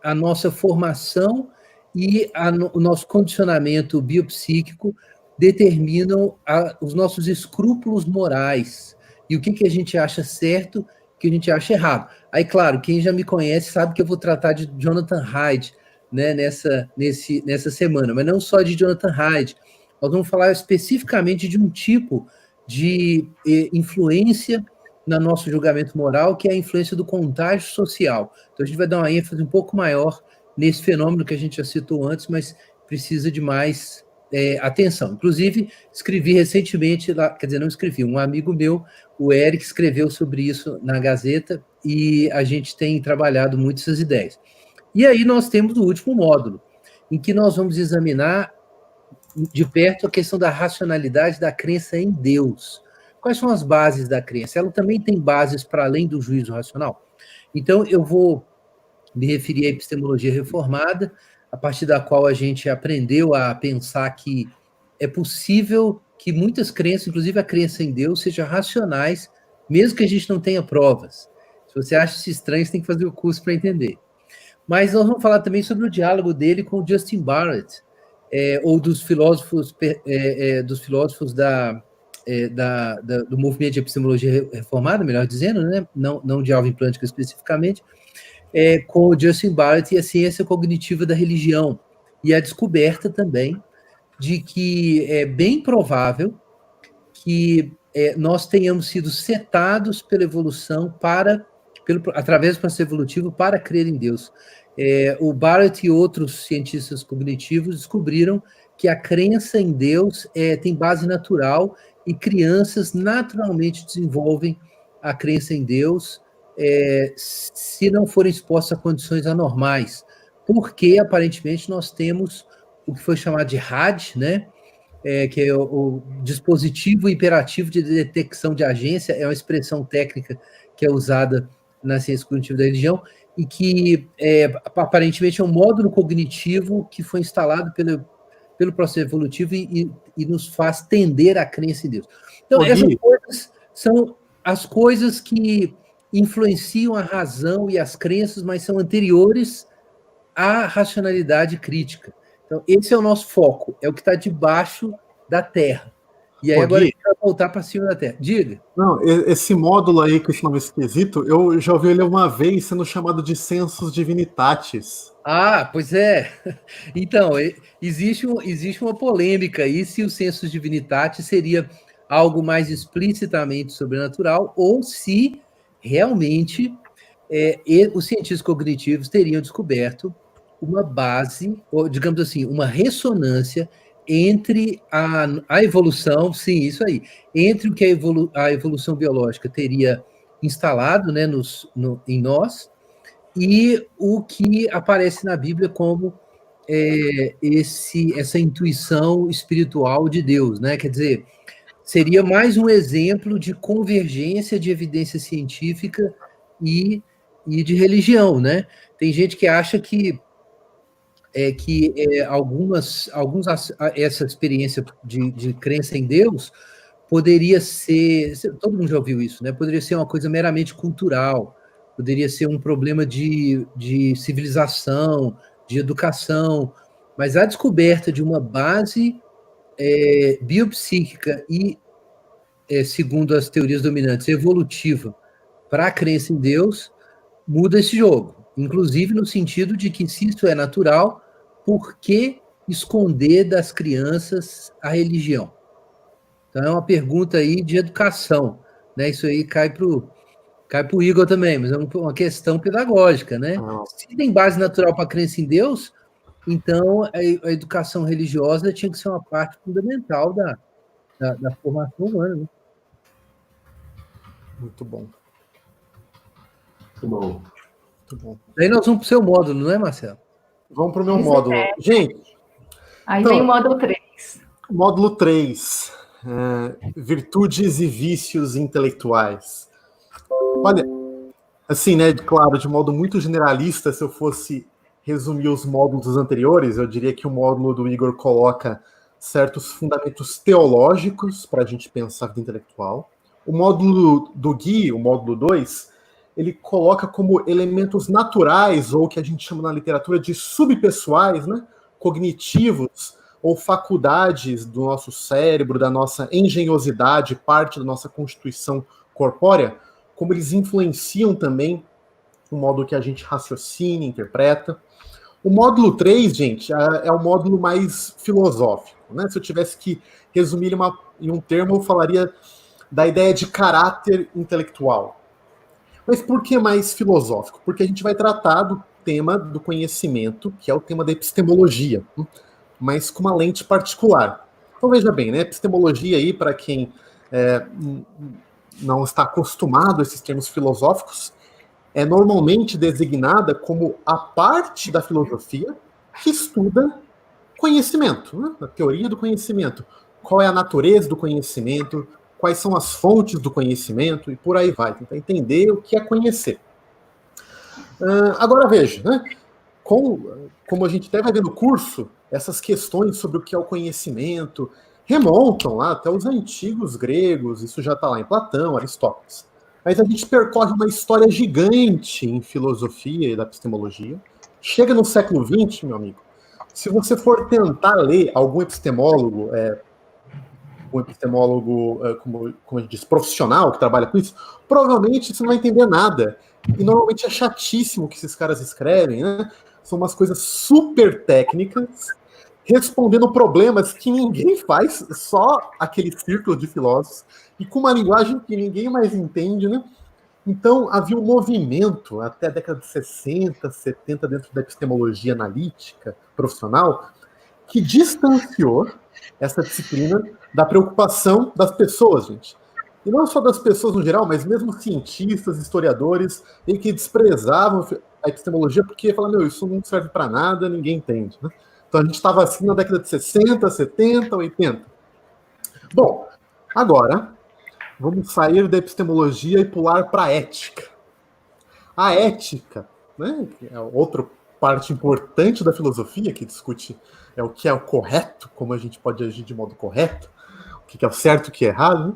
a nossa formação e o nosso condicionamento biopsíquico determinam os nossos escrúpulos morais e o que a gente acha certo, o que a gente acha errado. Aí, claro, quem já me conhece sabe que eu vou tratar de Jonathan Haidt, né, nessa semana, mas não só de Jonathan Haidt. Nós vamos falar especificamente de um tipo de influência no nosso julgamento moral, que é a influência do contágio social. Então, a gente vai dar uma ênfase um pouco maior nesse fenômeno que a gente já citou antes, mas precisa de mais atenção. Inclusive, escrevi recentemente, quer dizer, não escrevi, um amigo meu, o Eric, escreveu sobre isso na Gazeta, e a gente tem trabalhado muito essas ideias. E aí nós temos o último módulo, em que nós vamos examinar de perto a questão da racionalidade da crença em Deus. Quais são as bases da crença? Ela também tem bases para além do juízo racional? Então, eu vou me referir à epistemologia reformada, a partir da qual a gente aprendeu a pensar que é possível que muitas crenças, inclusive a crença em Deus, sejam racionais, mesmo que a gente não tenha provas. Se você acha isso estranho, você tem que fazer o curso para entender. Mas nós vamos falar também sobre o diálogo dele com o Justin Barrett, ou dos filósofos do movimento de epistemologia reformada, melhor dizendo, né? Não de Alvin Plantinga especificamente, com o Justin Barrett e a ciência cognitiva da religião, e a descoberta também de que é bem provável que nós tenhamos sido setados pela evolução através do processo evolutivo para crer em Deus. O Barrett e outros cientistas cognitivos descobriram que a crença em Deus tem base natural e crianças naturalmente desenvolvem a crença em Deus se não forem expostas a condições anormais, porque aparentemente nós temos o que foi chamado de RAD, né? Que é o dispositivo imperativo de detecção de agência, é uma expressão técnica que é usada na ciência cognitiva da religião, e que aparentemente é um módulo cognitivo que foi instalado pelo processo evolutivo e nos faz tender à crença em Deus. Então, essas coisas são as coisas que influenciam a razão e as crenças, mas são anteriores à racionalidade crítica. Então, esse é o nosso foco, é o que está debaixo da Terra. E aí agora a gente vai voltar para cima da Terra. Diga. Não, esse módulo aí que chama esquisito, eu já ouvi ele uma vez sendo chamado de sensus divinitatis. Ah, pois é. Então, existe uma polêmica aí se o sensus divinitatis seria algo mais explicitamente sobrenatural ou se realmente e os cientistas cognitivos teriam descoberto uma base, ou digamos assim, uma ressonância entre a evolução, sim, isso aí, entre o que a evolução biológica teria instalado, né, em nós, e o que aparece na Bíblia como essa intuição espiritual de Deus, né? Quer dizer, seria mais um exemplo de convergência de evidência científica e de religião, né? Tem gente que acha que essa experiência de crença em Deus poderia ser, todo mundo já ouviu isso, né? Poderia ser uma coisa meramente cultural, poderia ser um problema de civilização, de educação, mas a descoberta de uma base biopsíquica e, segundo as teorias dominantes, evolutiva para a crença em Deus, muda esse jogo. Inclusive no sentido de que, se isso é natural, por que esconder das crianças a religião? Então é uma pergunta aí de educação, né? Isso aí cai para o Igor também, mas é uma questão pedagógica, né? Se tem base natural para a crença em Deus, então a educação religiosa tinha que ser uma parte fundamental da formação humana, né? Muito bom. Muito bom. Muito bom. Daí nós vamos para o seu módulo, não é, Marcelo? Vamos para o meu módulo. Gente. Aí então, vem o módulo 3. Módulo 3. Virtudes e vícios intelectuais. Olha, assim, né, claro, de modo muito generalista, se eu fosse resumir os módulos anteriores, eu diria que o módulo do Igor coloca certos fundamentos teológicos para a gente pensar a vida intelectual. O módulo do Gui, o módulo 2, ele coloca como elementos naturais, ou que a gente chama na literatura de subpessoais, né, cognitivos, ou faculdades do nosso cérebro, da nossa engenhosidade, parte da nossa constituição corpórea, como eles influenciam também o modo que a gente raciocina, interpreta. O módulo 3, gente, é o módulo mais filosófico, né? Se eu tivesse que resumir em um termo, eu falaria da ideia de caráter intelectual. Mas por que mais filosófico? Porque a gente vai tratar do tema do conhecimento, que é o tema da epistemologia, mas com uma lente particular. Então veja bem, né? Epistemologia aí, para quem não está acostumado a esses termos filosóficos, é normalmente designada como a parte da filosofia que estuda conhecimento, né? A teoria do conhecimento. Qual é a natureza do conhecimento, quais são as fontes do conhecimento, e por aí vai. Tentar entender o que é conhecer. Agora veja, né? Como a gente até vai ver no curso, essas questões sobre o que é o conhecimento remontam lá até os antigos gregos, isso já está lá em Platão, Aristóteles. Mas a gente percorre uma história gigante em filosofia e da epistemologia. Chega no século XX, meu amigo, se você for tentar ler algum epistemólogo, como a gente diz, profissional, que trabalha com isso, provavelmente você não vai entender nada. E normalmente é chatíssimo o que esses caras escrevem, né? São umas coisas super técnicas, respondendo problemas que ninguém faz, só aquele círculo de filósofos, e com uma linguagem que ninguém mais entende, né? Então, havia um movimento, até a década de 60, 70, dentro da epistemologia analítica profissional, que distanciou essa disciplina da preocupação das pessoas, gente. E não só das pessoas no geral, mas mesmo cientistas, historiadores, e que desprezavam a epistemologia porque falavam, meu, isso não serve para nada, ninguém entende, né? Então a gente estava assim na década de 60, 70, 80. Bom, agora vamos sair da epistemologia e pular para a ética. A ética, né, que é outra parte importante da filosofia, que discute o que é o correto, como a gente pode agir de modo correto, o que é o certo e o que é errado, né?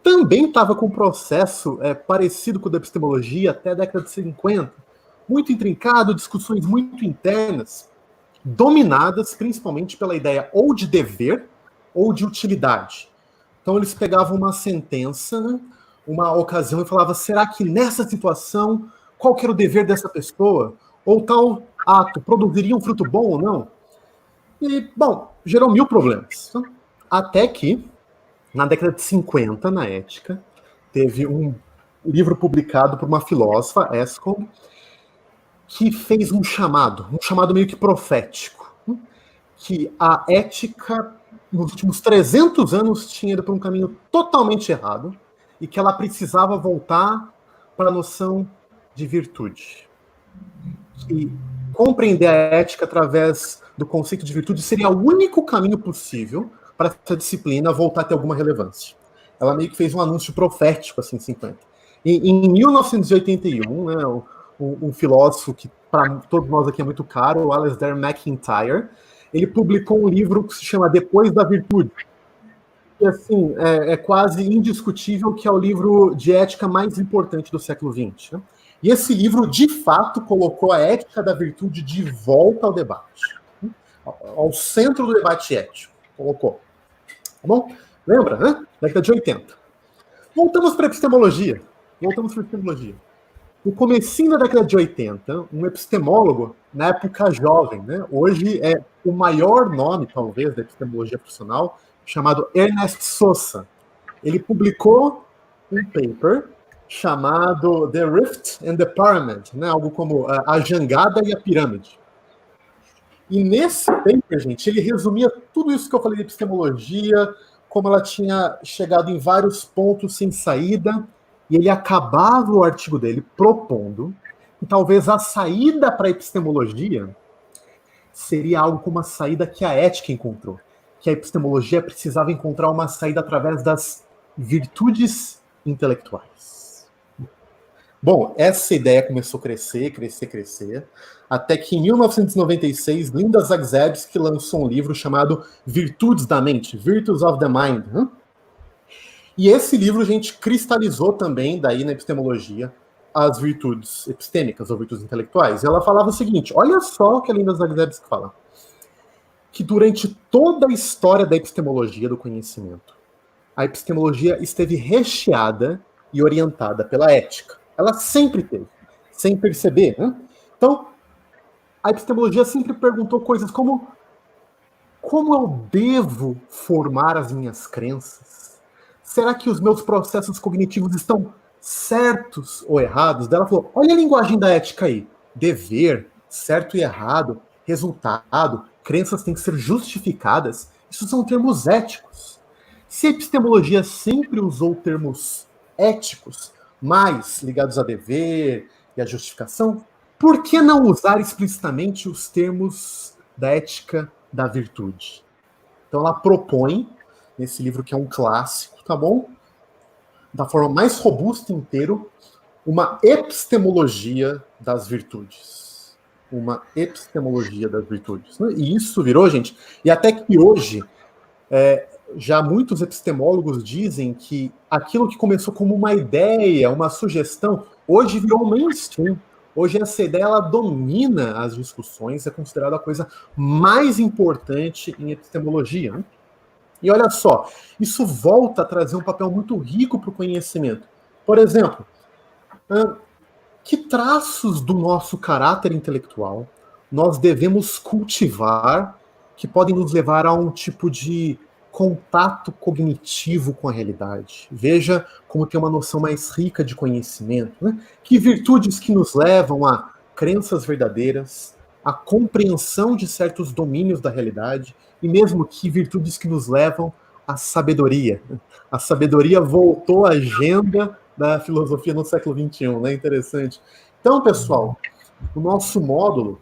Também estava com um processo parecido com o da epistemologia até a década de 50, muito intrincado, discussões muito internas, dominadas principalmente pela ideia ou de dever ou de utilidade. Então eles pegavam uma sentença, né, uma ocasião, e falavam, será que nessa situação, qual que era o dever dessa pessoa? Ou tal ato produziria um fruto bom ou não? E, bom, gerou 1000 problemas. Até que, na década de 50, na ética, teve um livro publicado por uma filósofa, Escombe, que fez um chamado meio que profético, que a ética, nos últimos 300 anos, tinha ido por um caminho totalmente errado e que ela precisava voltar para a noção de virtude. E compreender a ética através do conceito de virtude seria o único caminho possível para essa disciplina voltar a ter alguma relevância. Ela meio que fez um anúncio profético, assim, 50. E em 1981, né, um filósofo que para todos nós aqui é muito caro, o Alasdair MacIntyre, ele publicou um livro que se chama Depois da Virtude. E, assim, é quase indiscutível que é o livro de ética mais importante do século XX. Né? E esse livro, de fato, colocou a ética da virtude de volta ao debate. Ao centro do debate ético. Colocou. Tá bom? Lembra, né? Década de 80. Voltamos para a epistemologia. No comecinho da década de 80, um epistemólogo, na época jovem, né? Hoje é o maior nome, talvez, da epistemologia profissional, chamado Ernest Sosa. Ele publicou um paper chamado The Rift and the Pyramid, né? Algo como a jangada e a pirâmide. E nesse paper, gente, ele resumia tudo isso que eu falei de epistemologia, como ela tinha chegado em vários pontos sem saída, e ele acabava o artigo dele propondo que talvez a saída para a epistemologia seria algo como a saída que a ética encontrou, que a epistemologia precisava encontrar uma saída através das virtudes intelectuais. Bom, essa ideia começou a crescer, até que em 1996, Linda Zagzebski lançou um livro chamado Virtudes da Mente, Virtues of the Mind. E esse livro, gente, cristalizou também, daí na epistemologia, as virtudes epistêmicas ou virtudes intelectuais. E ela falava o seguinte, olha só o que a Linda Zagzebski fala, que durante toda a história da epistemologia do conhecimento, a epistemologia esteve recheada e orientada pela ética. Ela sempre teve, sem perceber. Né? Então, a epistemologia sempre perguntou coisas como eu devo formar as minhas crenças? Será que os meus processos cognitivos estão certos ou errados? Daí ela falou, olha a linguagem da ética aí. Dever, certo e errado, resultado, crenças têm que ser justificadas. Isso são termos éticos. Se a epistemologia sempre usou termos éticos, mais ligados a dever e a justificação, por que não usar explicitamente os termos da ética da virtude? Então ela propõe, nesse livro que é um clássico, tá bom? Da forma mais robusta inteiro, uma epistemologia das virtudes. Uma epistemologia das virtudes. E isso virou, gente, e até que hoje, já muitos epistemólogos dizem que aquilo que começou como uma ideia, uma sugestão, hoje virou mainstream. Hoje essa ideia ela domina as discussões, é considerada a coisa mais importante em epistemologia. Né? E olha só, isso volta a trazer um papel muito rico para o conhecimento. Por exemplo, que traços do nosso caráter intelectual nós devemos cultivar que podem nos levar a um tipo de contato cognitivo com a realidade. Veja como tem uma noção mais rica de conhecimento. Né? Que virtudes que nos levam a crenças verdadeiras, a compreensão de certos domínios da realidade, e mesmo que virtudes que nos levam à sabedoria. A sabedoria voltou à agenda da filosofia no século XXI, né? Interessante. Então, pessoal, o nosso módulo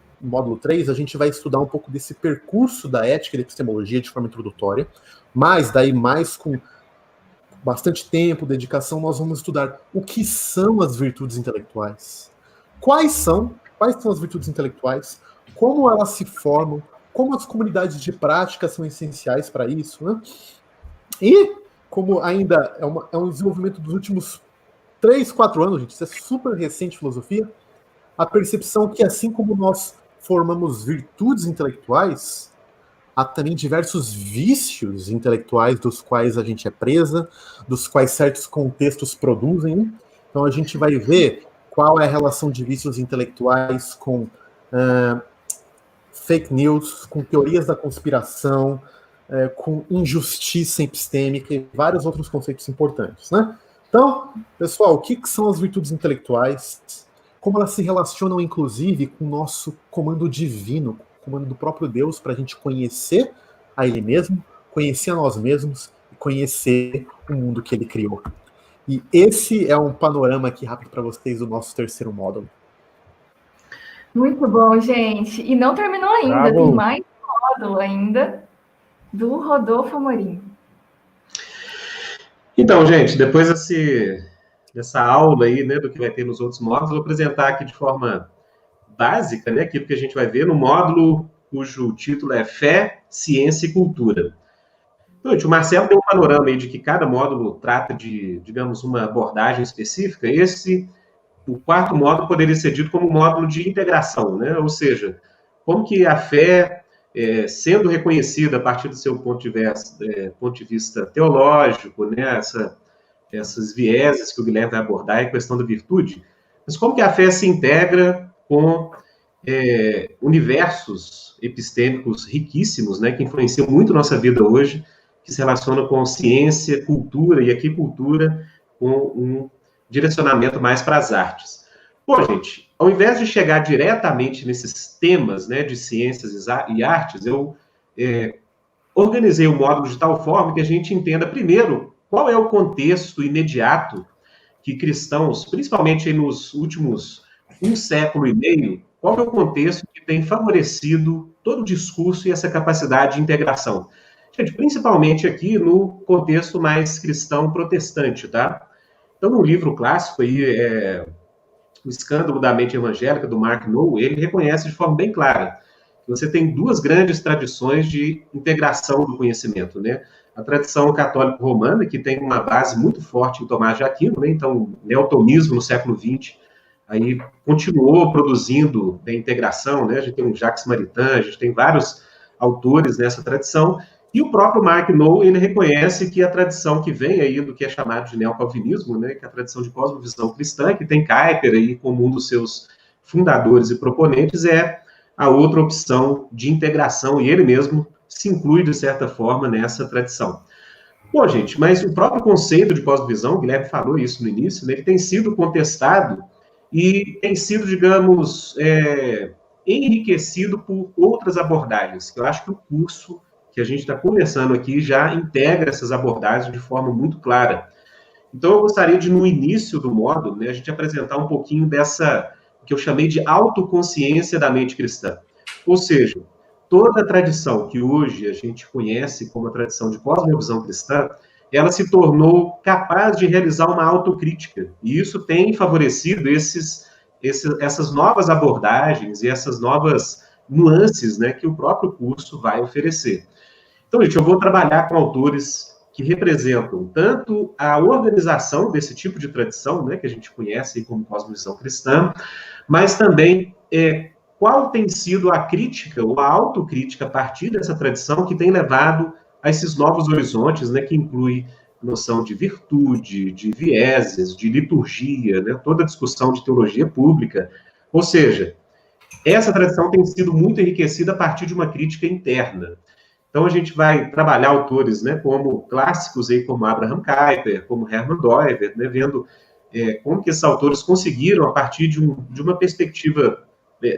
3, a gente vai estudar um pouco desse percurso da ética e da epistemologia de forma introdutória, mas daí mais com bastante tempo, dedicação, nós vamos estudar o que são as virtudes intelectuais. Quais são as virtudes intelectuais, como elas se formam, como as comunidades de prática são essenciais para isso, né? E como ainda é um desenvolvimento dos últimos 3, 4 anos, gente, isso é super recente filosofia, a percepção que assim como nós formamos virtudes intelectuais, há também diversos vícios intelectuais dos quais a gente é presa, dos quais certos contextos produzem. Então a gente vai ver qual é a relação de vícios intelectuais com fake news, com teorias da conspiração, com injustiça epistêmica e vários outros conceitos importantes, né? Então, pessoal, o que são as virtudes intelectuais? Como elas se relacionam, inclusive, com o nosso comando divino, com o comando do próprio Deus, para a gente conhecer a Ele mesmo, conhecer a nós mesmos e conhecer o mundo que Ele criou. E esse é um panorama aqui rápido para vocês do nosso terceiro módulo. Muito bom, gente. E não terminou ainda, Bravo. tem mais módulo ainda do Rodolfo Amorim. Então, gente, depois dessa aula aí, né, do que vai ter nos outros módulos, vou apresentar aqui de forma básica, né, aquilo que a gente vai ver no módulo cujo título é Fé, Ciência e Cultura. Então, gente, o Marcelo tem um panorama aí de que cada módulo trata de, digamos, uma abordagem específica. O quarto módulo poderia ser dito como um módulo de integração, né? Ou seja, como que a fé, sendo reconhecida a partir do seu ponto de vista teológico, né? Essas vieses que o Guilherme vai abordar, a questão da virtude, mas como que a fé se integra com universos epistêmicos riquíssimos, né? Que influenciam muito nossa vida hoje, que se relacionam com ciência, cultura, e aqui cultura com um direcionamento mais para as artes. Bom, gente, ao invés de chegar diretamente nesses temas, né, de ciências e artes, eu organizei o módulo de tal forma que a gente entenda primeiro qual é o contexto imediato que cristãos, principalmente nos últimos 1,5 século, qual é o contexto que tem favorecido todo o discurso e essa capacidade de integração. Gente, principalmente aqui no contexto mais cristão protestante, tá? Então, no livro clássico aí, O Escândalo da Mente Evangélica, do Mark Noll, ele reconhece de forma bem clara que você tem duas grandes tradições de integração do conhecimento, né? A tradição católico-romana, que tem uma base muito forte em Tomás de Aquino, né? Então, o neotomismo no século XX, aí continuou produzindo a integração, né? A gente tem o Jacques Maritain, a gente tem vários autores nessa tradição, e o próprio Mark Noll, ele reconhece que a tradição que vem aí do que é chamado de neocalvinismo, né, que é a tradição de cosmovisão cristã, que tem Kuyper aí como um dos seus fundadores e proponentes, é a outra opção de integração, e ele mesmo se inclui, de certa forma, nessa tradição. Bom, gente, mas o próprio conceito de cosmovisão, o Guilherme falou isso no início, né, ele tem sido contestado e tem sido, digamos, enriquecido por outras abordagens, que eu acho que o curso que a gente está conversando aqui já integra essas abordagens de forma muito clara. Então, eu gostaria de, no início do módulo, né, a gente apresentar um pouquinho dessa, que eu chamei de autoconsciência da mente cristã. Ou seja, toda a tradição que hoje a gente conhece como a tradição de cosmovisão cristã, ela se tornou capaz de realizar uma autocrítica. E isso tem favorecido essas novas abordagens e essas novas nuances, né, que o próprio curso vai oferecer. Então, gente, eu vou trabalhar com autores que representam tanto a organização desse tipo de tradição, né, que a gente conhece como cosmovisão cristã, mas também qual tem sido a crítica ou a autocrítica a partir dessa tradição que tem levado a esses novos horizontes, né, que inclui noção de virtude, de vieses, de liturgia, né, toda a discussão de teologia pública. Ou seja, essa tradição tem sido muito enriquecida a partir de uma crítica interna. Então, a gente vai trabalhar autores, né, como clássicos, aí, como Abraham Kuyper, como Hermann Doiver, né, vendo como que esses autores conseguiram, a partir de uma perspectiva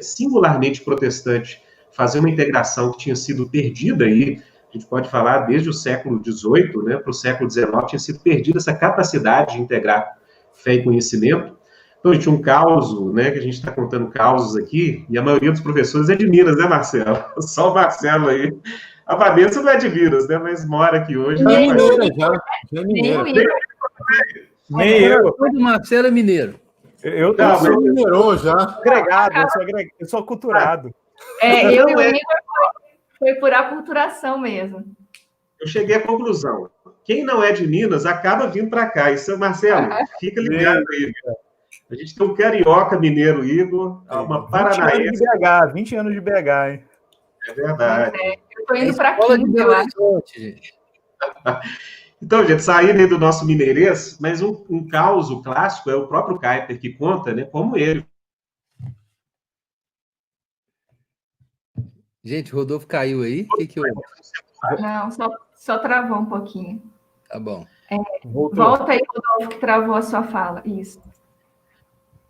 singularmente protestante, fazer uma integração que tinha sido perdida aí, a gente pode falar desde o século XVIII, né, para o século XIX, tinha sido perdida essa capacidade de integrar fé e conhecimento. Então, a gente, um caos, né, que a gente está contando causos aqui, e a maioria dos professores é de Minas, né, Marcelo? Só o Marcelo aí. A Vanessa não é de Minas, né, mas mora aqui hoje. Já é mineira, já é mineira. Nem eu. O Marcelo é mineiro. Eu Não, sou mineirou já. agregado, eu sou aculturado. Eu e o Igor foi por aculturação mesmo. Eu cheguei à conclusão. Quem não é de Minas acaba vindo para cá. Isso, Marcelo, fica ligado aí. A gente tem um carioca mineiro, Igor, uma paranaense. 20 anos de BH, hein? É verdade. Eu estou indo para Escola de Quinta, Belo eu acho. Horizonte, gente. Então, gente, saindo aí do nosso mineirês, mas um caos clássico é o próprio Kuyper que conta, né, como ele. Gente, o Rodolfo caiu aí. O que houve? Não, só travou um pouquinho. Tá bom. Volta aí, Rodolfo, que travou a sua fala. Isso.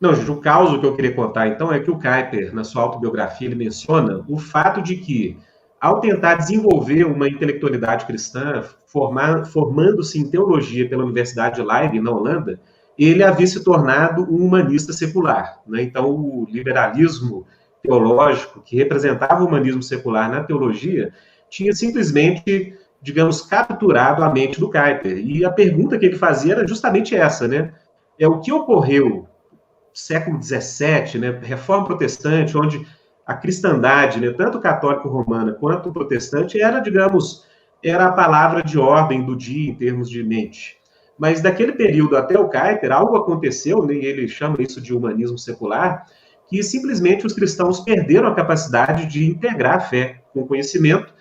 Não, gente, o caso que eu queria contar, então, é que o Kuyper, na sua autobiografia, ele menciona o fato de que, ao tentar desenvolver uma intelectualidade cristã, formando-se em teologia pela Universidade de Leiden, na Holanda, ele havia se tornado um humanista secular, né? Então, o liberalismo teológico, que representava o humanismo secular na teologia, tinha simplesmente, digamos, capturado a mente do Kuyper. E a pergunta que ele fazia era justamente essa, né? É o que ocorreu século XVII, né, Reforma Protestante, onde a cristandade, né, tanto católico-romana quanto protestante, era, digamos, era a palavra de ordem do dia em termos de mente. Mas daquele período até o Kuyper, algo aconteceu, né, e ele chama isso de humanismo secular, que simplesmente os cristãos perderam a capacidade de integrar a fé com o conhecimento,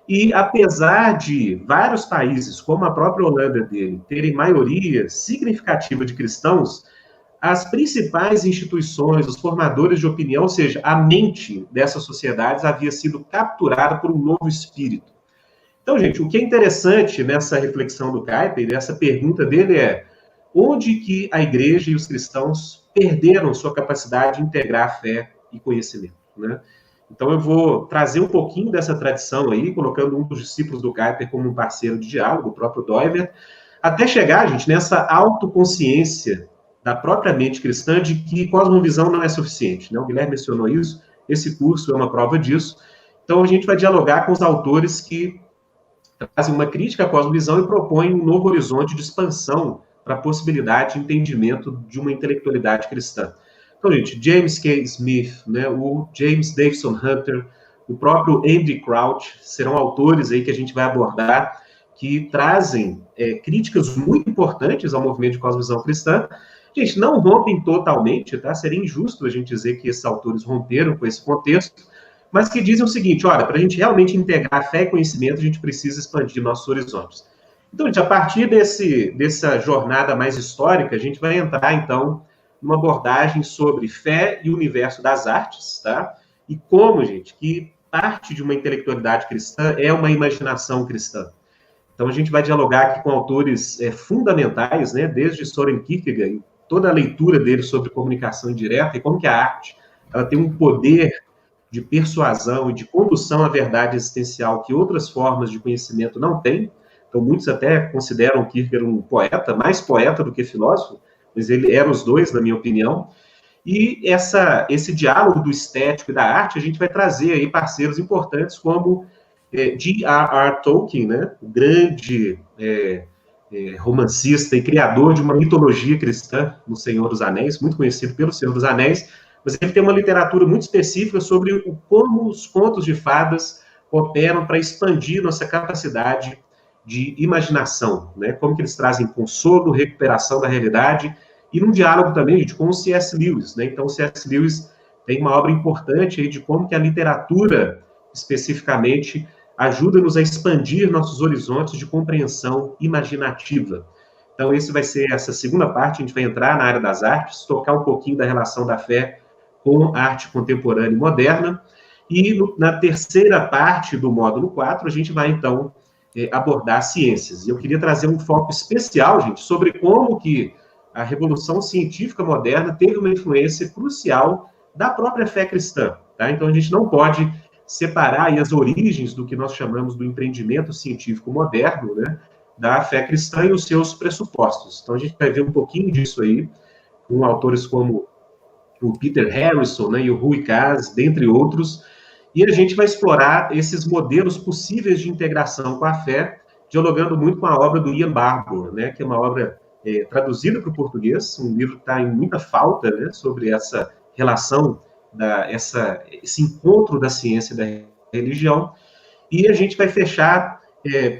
e apesar de vários países, como a própria Holanda dele, terem maioria significativa de cristãos, as principais instituições, os formadores de opinião, ou seja, a mente dessas sociedades havia sido capturada por um novo espírito. Então, gente, o que é interessante nessa reflexão do Kuyper, essa pergunta dele é: onde que a igreja e os cristãos perderam sua capacidade de integrar fé e conhecimento, né? Então, eu vou trazer um pouquinho dessa tradição aí, colocando um dos discípulos do Kuyper como um parceiro de diálogo, o próprio Doivert, até chegar, gente, nessa autoconsciência da própria mente cristã de que cosmovisão não é suficiente, né? O Guilherme mencionou isso, esse curso é uma prova disso. Então, a gente vai dialogar com os autores que trazem uma crítica à cosmovisão e propõem um novo horizonte de expansão para a possibilidade de entendimento de uma intelectualidade cristã. Então, gente, James K. Smith, né, o James Davison Hunter, o próprio Andy Crouch, serão autores aí que a gente vai abordar, que trazem críticas muito importantes ao movimento de cosmovisão cristã. Gente, não rompem totalmente, tá? Seria injusto a gente dizer que esses autores romperam com esse contexto, mas que dizem o seguinte: olha, para a gente realmente integrar fé e conhecimento, a gente precisa expandir nossos horizontes. Então, gente, a partir dessa jornada mais histórica, a gente vai entrar, então, numa abordagem sobre fé e o universo das artes, tá? E como, gente, que parte de uma intelectualidade cristã é uma imaginação cristã. Então, a gente vai dialogar aqui com autores fundamentais, né? Desde Soren Kierkegaard, toda a leitura dele sobre comunicação indireta e como que a arte ela tem um poder de persuasão e de condução à verdade existencial que outras formas de conhecimento não têm. Então, muitos até consideram Kierkegaard um poeta, mais poeta do que filósofo, mas ele era os dois, na minha opinião. E esse diálogo do estético e da arte, a gente vai trazer aí parceiros importantes como J.R.R. Tolkien, né, o grande romancista e criador de uma mitologia cristã no Senhor dos Anéis, muito conhecido pelo Senhor dos Anéis, mas ele tem uma literatura muito específica sobre como os contos de fadas operam para expandir nossa capacidade de imaginação, né? Como que eles trazem consolo, recuperação da realidade, e num diálogo também, gente, com o C.S. Lewis, né? Então, o C.S. Lewis tem uma obra importante aí de como que a literatura, especificamente, ajuda-nos a expandir nossos horizontes de compreensão imaginativa. Então, esse vai ser essa segunda parte, a gente vai entrar na área das artes, tocar um pouquinho da relação da fé com a arte contemporânea e moderna, e na terceira parte do módulo 4, a gente vai, então, abordar ciências. E eu queria trazer um foco especial, gente, sobre como que a revolução científica moderna teve uma influência crucial da própria fé cristã, tá? Então, a gente não pode separar aí as origens do que nós chamamos do empreendimento científico moderno, né, da fé cristã e os seus pressupostos. Então, a gente vai ver um pouquinho disso aí, com autores como o Peter Harrison, né, e o Rui Kaz, dentre outros, e a gente vai explorar esses modelos possíveis de integração com a fé, dialogando muito com a obra do Ian Barbour, né, que é uma obra traduzida para o português, um livro que está em muita falta, né, sobre essa relação, esse encontro da ciência e da religião, e a gente vai fechar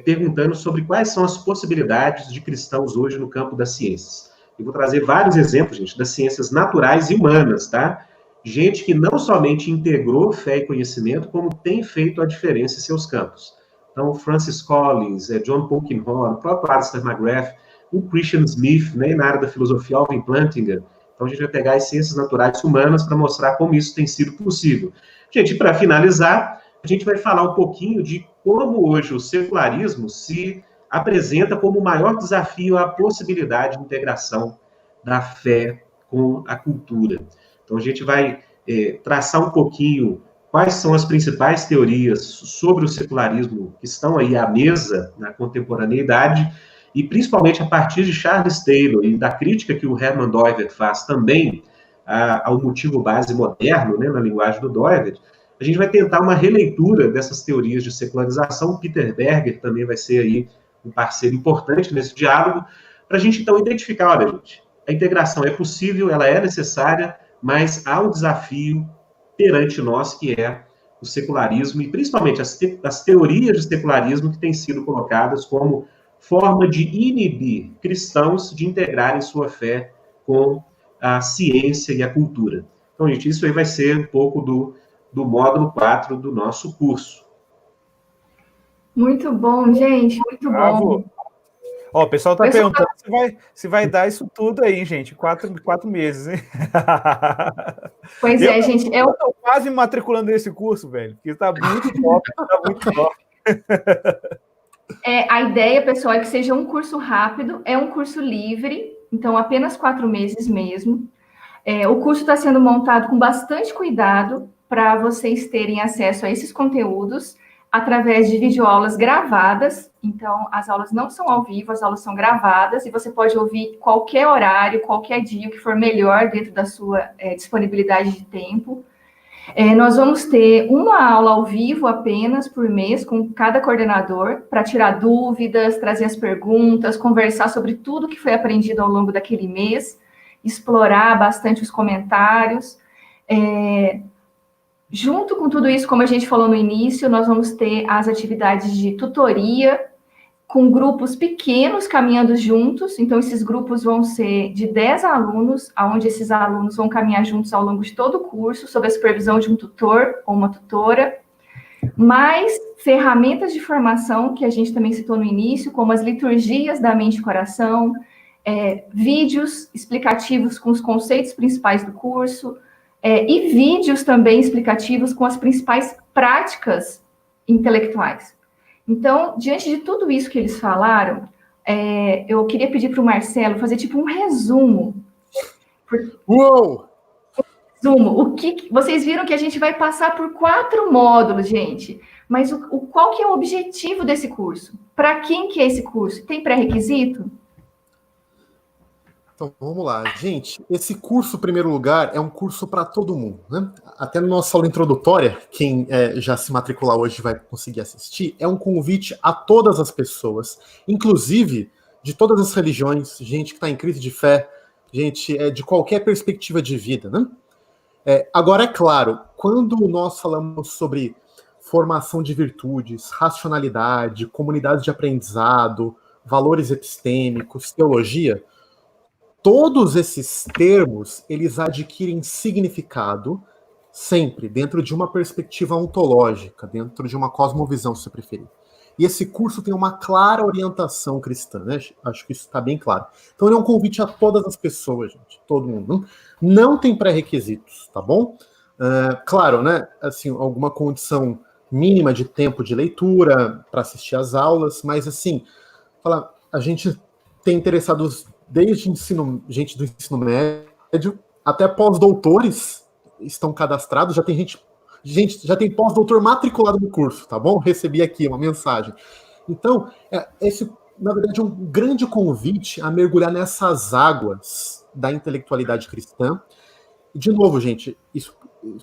perguntando sobre quais são as possibilidades de cristãos hoje no campo das ciências. Eu vou trazer vários exemplos, gente, das ciências naturais e humanas, tá? Gente que não somente integrou fé e conhecimento, como tem feito a diferença em seus campos. Então, Francis Collins, John Polkinghorne, o próprio Alistair McGrath, o Christian Smith, né, na área da filosofia, Alvin Plantinga. Então, a gente vai pegar as ciências naturais humanas para mostrar como isso tem sido possível. Gente, para finalizar, a gente vai falar um pouquinho de como hoje o secularismo se apresenta como o maior desafio a possibilidade de integração da fé com a cultura. Então, a gente vai traçar um pouquinho quais são as principais teorias sobre o secularismo que estão aí à mesa na contemporaneidade, e principalmente a partir de Charles Taylor e da crítica que o Hermann Doivet faz também ao motivo base moderno, né, na linguagem do Doivet, a gente vai tentar uma releitura dessas teorias de secularização. Peter Berger também vai ser aí um parceiro importante nesse diálogo, para a gente então identificar, olha, gente, a integração é possível, ela é necessária, mas há um desafio perante nós, que é o secularismo, e principalmente as teorias de secularismo que têm sido colocadas como forma de inibir cristãos de integrarem sua fé com a ciência e a cultura. Então, gente, isso aí vai ser um pouco do módulo 4 do nosso curso. Muito bom, gente, muito bom. Ó, o pessoal está perguntando se vai dar isso tudo aí, gente, 4 meses, hein? Pois é, gente. Eu estou quase me matriculando nesse curso, velho, porque está muito top, está muito top. A ideia, pessoal, é que seja um curso rápido, é um curso livre, então apenas 4 meses mesmo. O curso está sendo montado com bastante cuidado para vocês terem acesso a esses conteúdos através de videoaulas gravadas. Então, as aulas não são ao vivo, as aulas são gravadas, e você pode ouvir qualquer horário, qualquer dia, o que for melhor dentro da sua disponibilidade de tempo. Nós vamos ter uma aula ao vivo apenas por mês, com cada coordenador, para tirar dúvidas, trazer as perguntas, conversar sobre tudo que foi aprendido ao longo daquele mês, explorar bastante os comentários. Junto com tudo isso, como a gente falou no início, nós vamos ter as atividades de tutoria, com grupos pequenos caminhando juntos. Então, esses grupos vão ser de 10 alunos, onde esses alunos vão caminhar juntos ao longo de todo o curso, sob a supervisão de um tutor ou uma tutora. Mais ferramentas de formação, que a gente também citou no início, como as liturgias da mente e coração, vídeos explicativos com os conceitos principais do curso, e vídeos também explicativos com as principais práticas intelectuais. Então, diante de tudo isso que eles falaram, eu queria pedir para o Marcelo fazer tipo um resumo. Uou! Resumo. Vocês viram que a gente vai passar por 4 módulos, gente. Mas qual que é o objetivo desse curso? Para quem que é esse curso? Tem pré-requisito? Então, vamos lá. Gente, esse curso, em primeiro lugar, é um curso para todo mundo, né? Até na nossa aula introdutória, quem já se matricular hoje vai conseguir assistir, é um convite a todas as pessoas, inclusive de todas as religiões, gente que está em crise de fé, gente de qualquer perspectiva de vida, né? Agora, é claro, quando nós falamos sobre formação de virtudes, racionalidade, comunidade de aprendizado, valores epistêmicos, teologia, todos esses termos, eles adquirem significado sempre dentro de uma perspectiva ontológica, dentro de uma cosmovisão, se você preferir. E esse curso tem uma clara orientação cristã, né? Acho que isso está bem claro. Então, ele é um convite a todas as pessoas, gente, todo mundo. Não tem pré-requisitos, tá bom? Claro, né? Assim, alguma condição mínima de tempo de leitura para assistir às aulas, mas assim, a gente tem interessados desde gente do ensino médio até pós-doutores estão cadastrados, já tem gente já tem pós-doutor matriculado no curso, tá bom? Recebi aqui uma mensagem. Então, esse, na verdade, é um grande convite a mergulhar nessas águas da intelectualidade cristã. E, de novo, gente, isso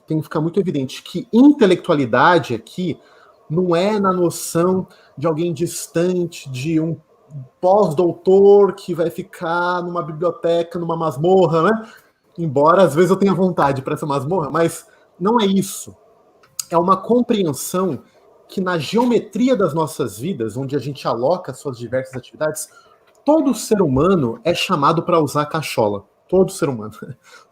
tem que ficar muito evidente, que intelectualidade aqui não é na noção de alguém distante, de um pós-doutor que vai ficar numa biblioteca, numa masmorra, né? Embora às vezes eu tenha vontade para essa masmorra, mas não é isso. É uma compreensão que na geometria das nossas vidas, onde a gente aloca suas diversas atividades, todo ser humano é chamado para usar cachola. Todo ser humano.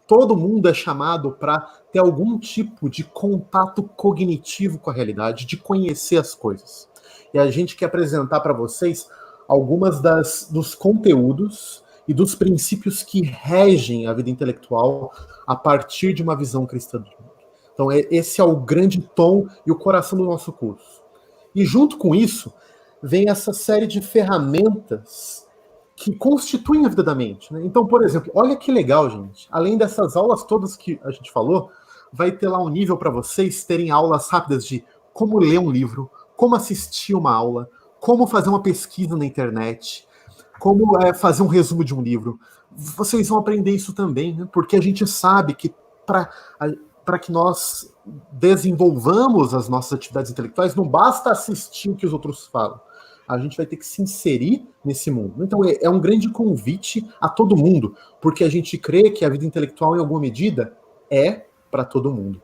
Todo mundo é chamado para ter algum tipo de contato cognitivo com a realidade, de conhecer as coisas. E a gente quer apresentar para vocês algumas dos conteúdos e dos princípios que regem a vida intelectual a partir de uma visão cristã do mundo. Então, esse é o grande tom e o coração do nosso curso. E junto com isso, vem essa série de ferramentas que constituem a vida da mente, né? Então, por exemplo, olha que legal, gente. Além dessas aulas todas que a gente falou, vai ter lá um nível para vocês terem aulas rápidas de como ler um livro, como assistir uma aula, como fazer uma pesquisa na internet, como fazer um resumo de um livro. Vocês vão aprender isso também, né? Porque a gente sabe que para que nós desenvolvamos as nossas atividades intelectuais, não basta assistir o que os outros falam. A gente vai ter que se inserir nesse mundo. Então, é um grande convite a todo mundo, porque a gente crê que a vida intelectual, em alguma medida, é para todo mundo.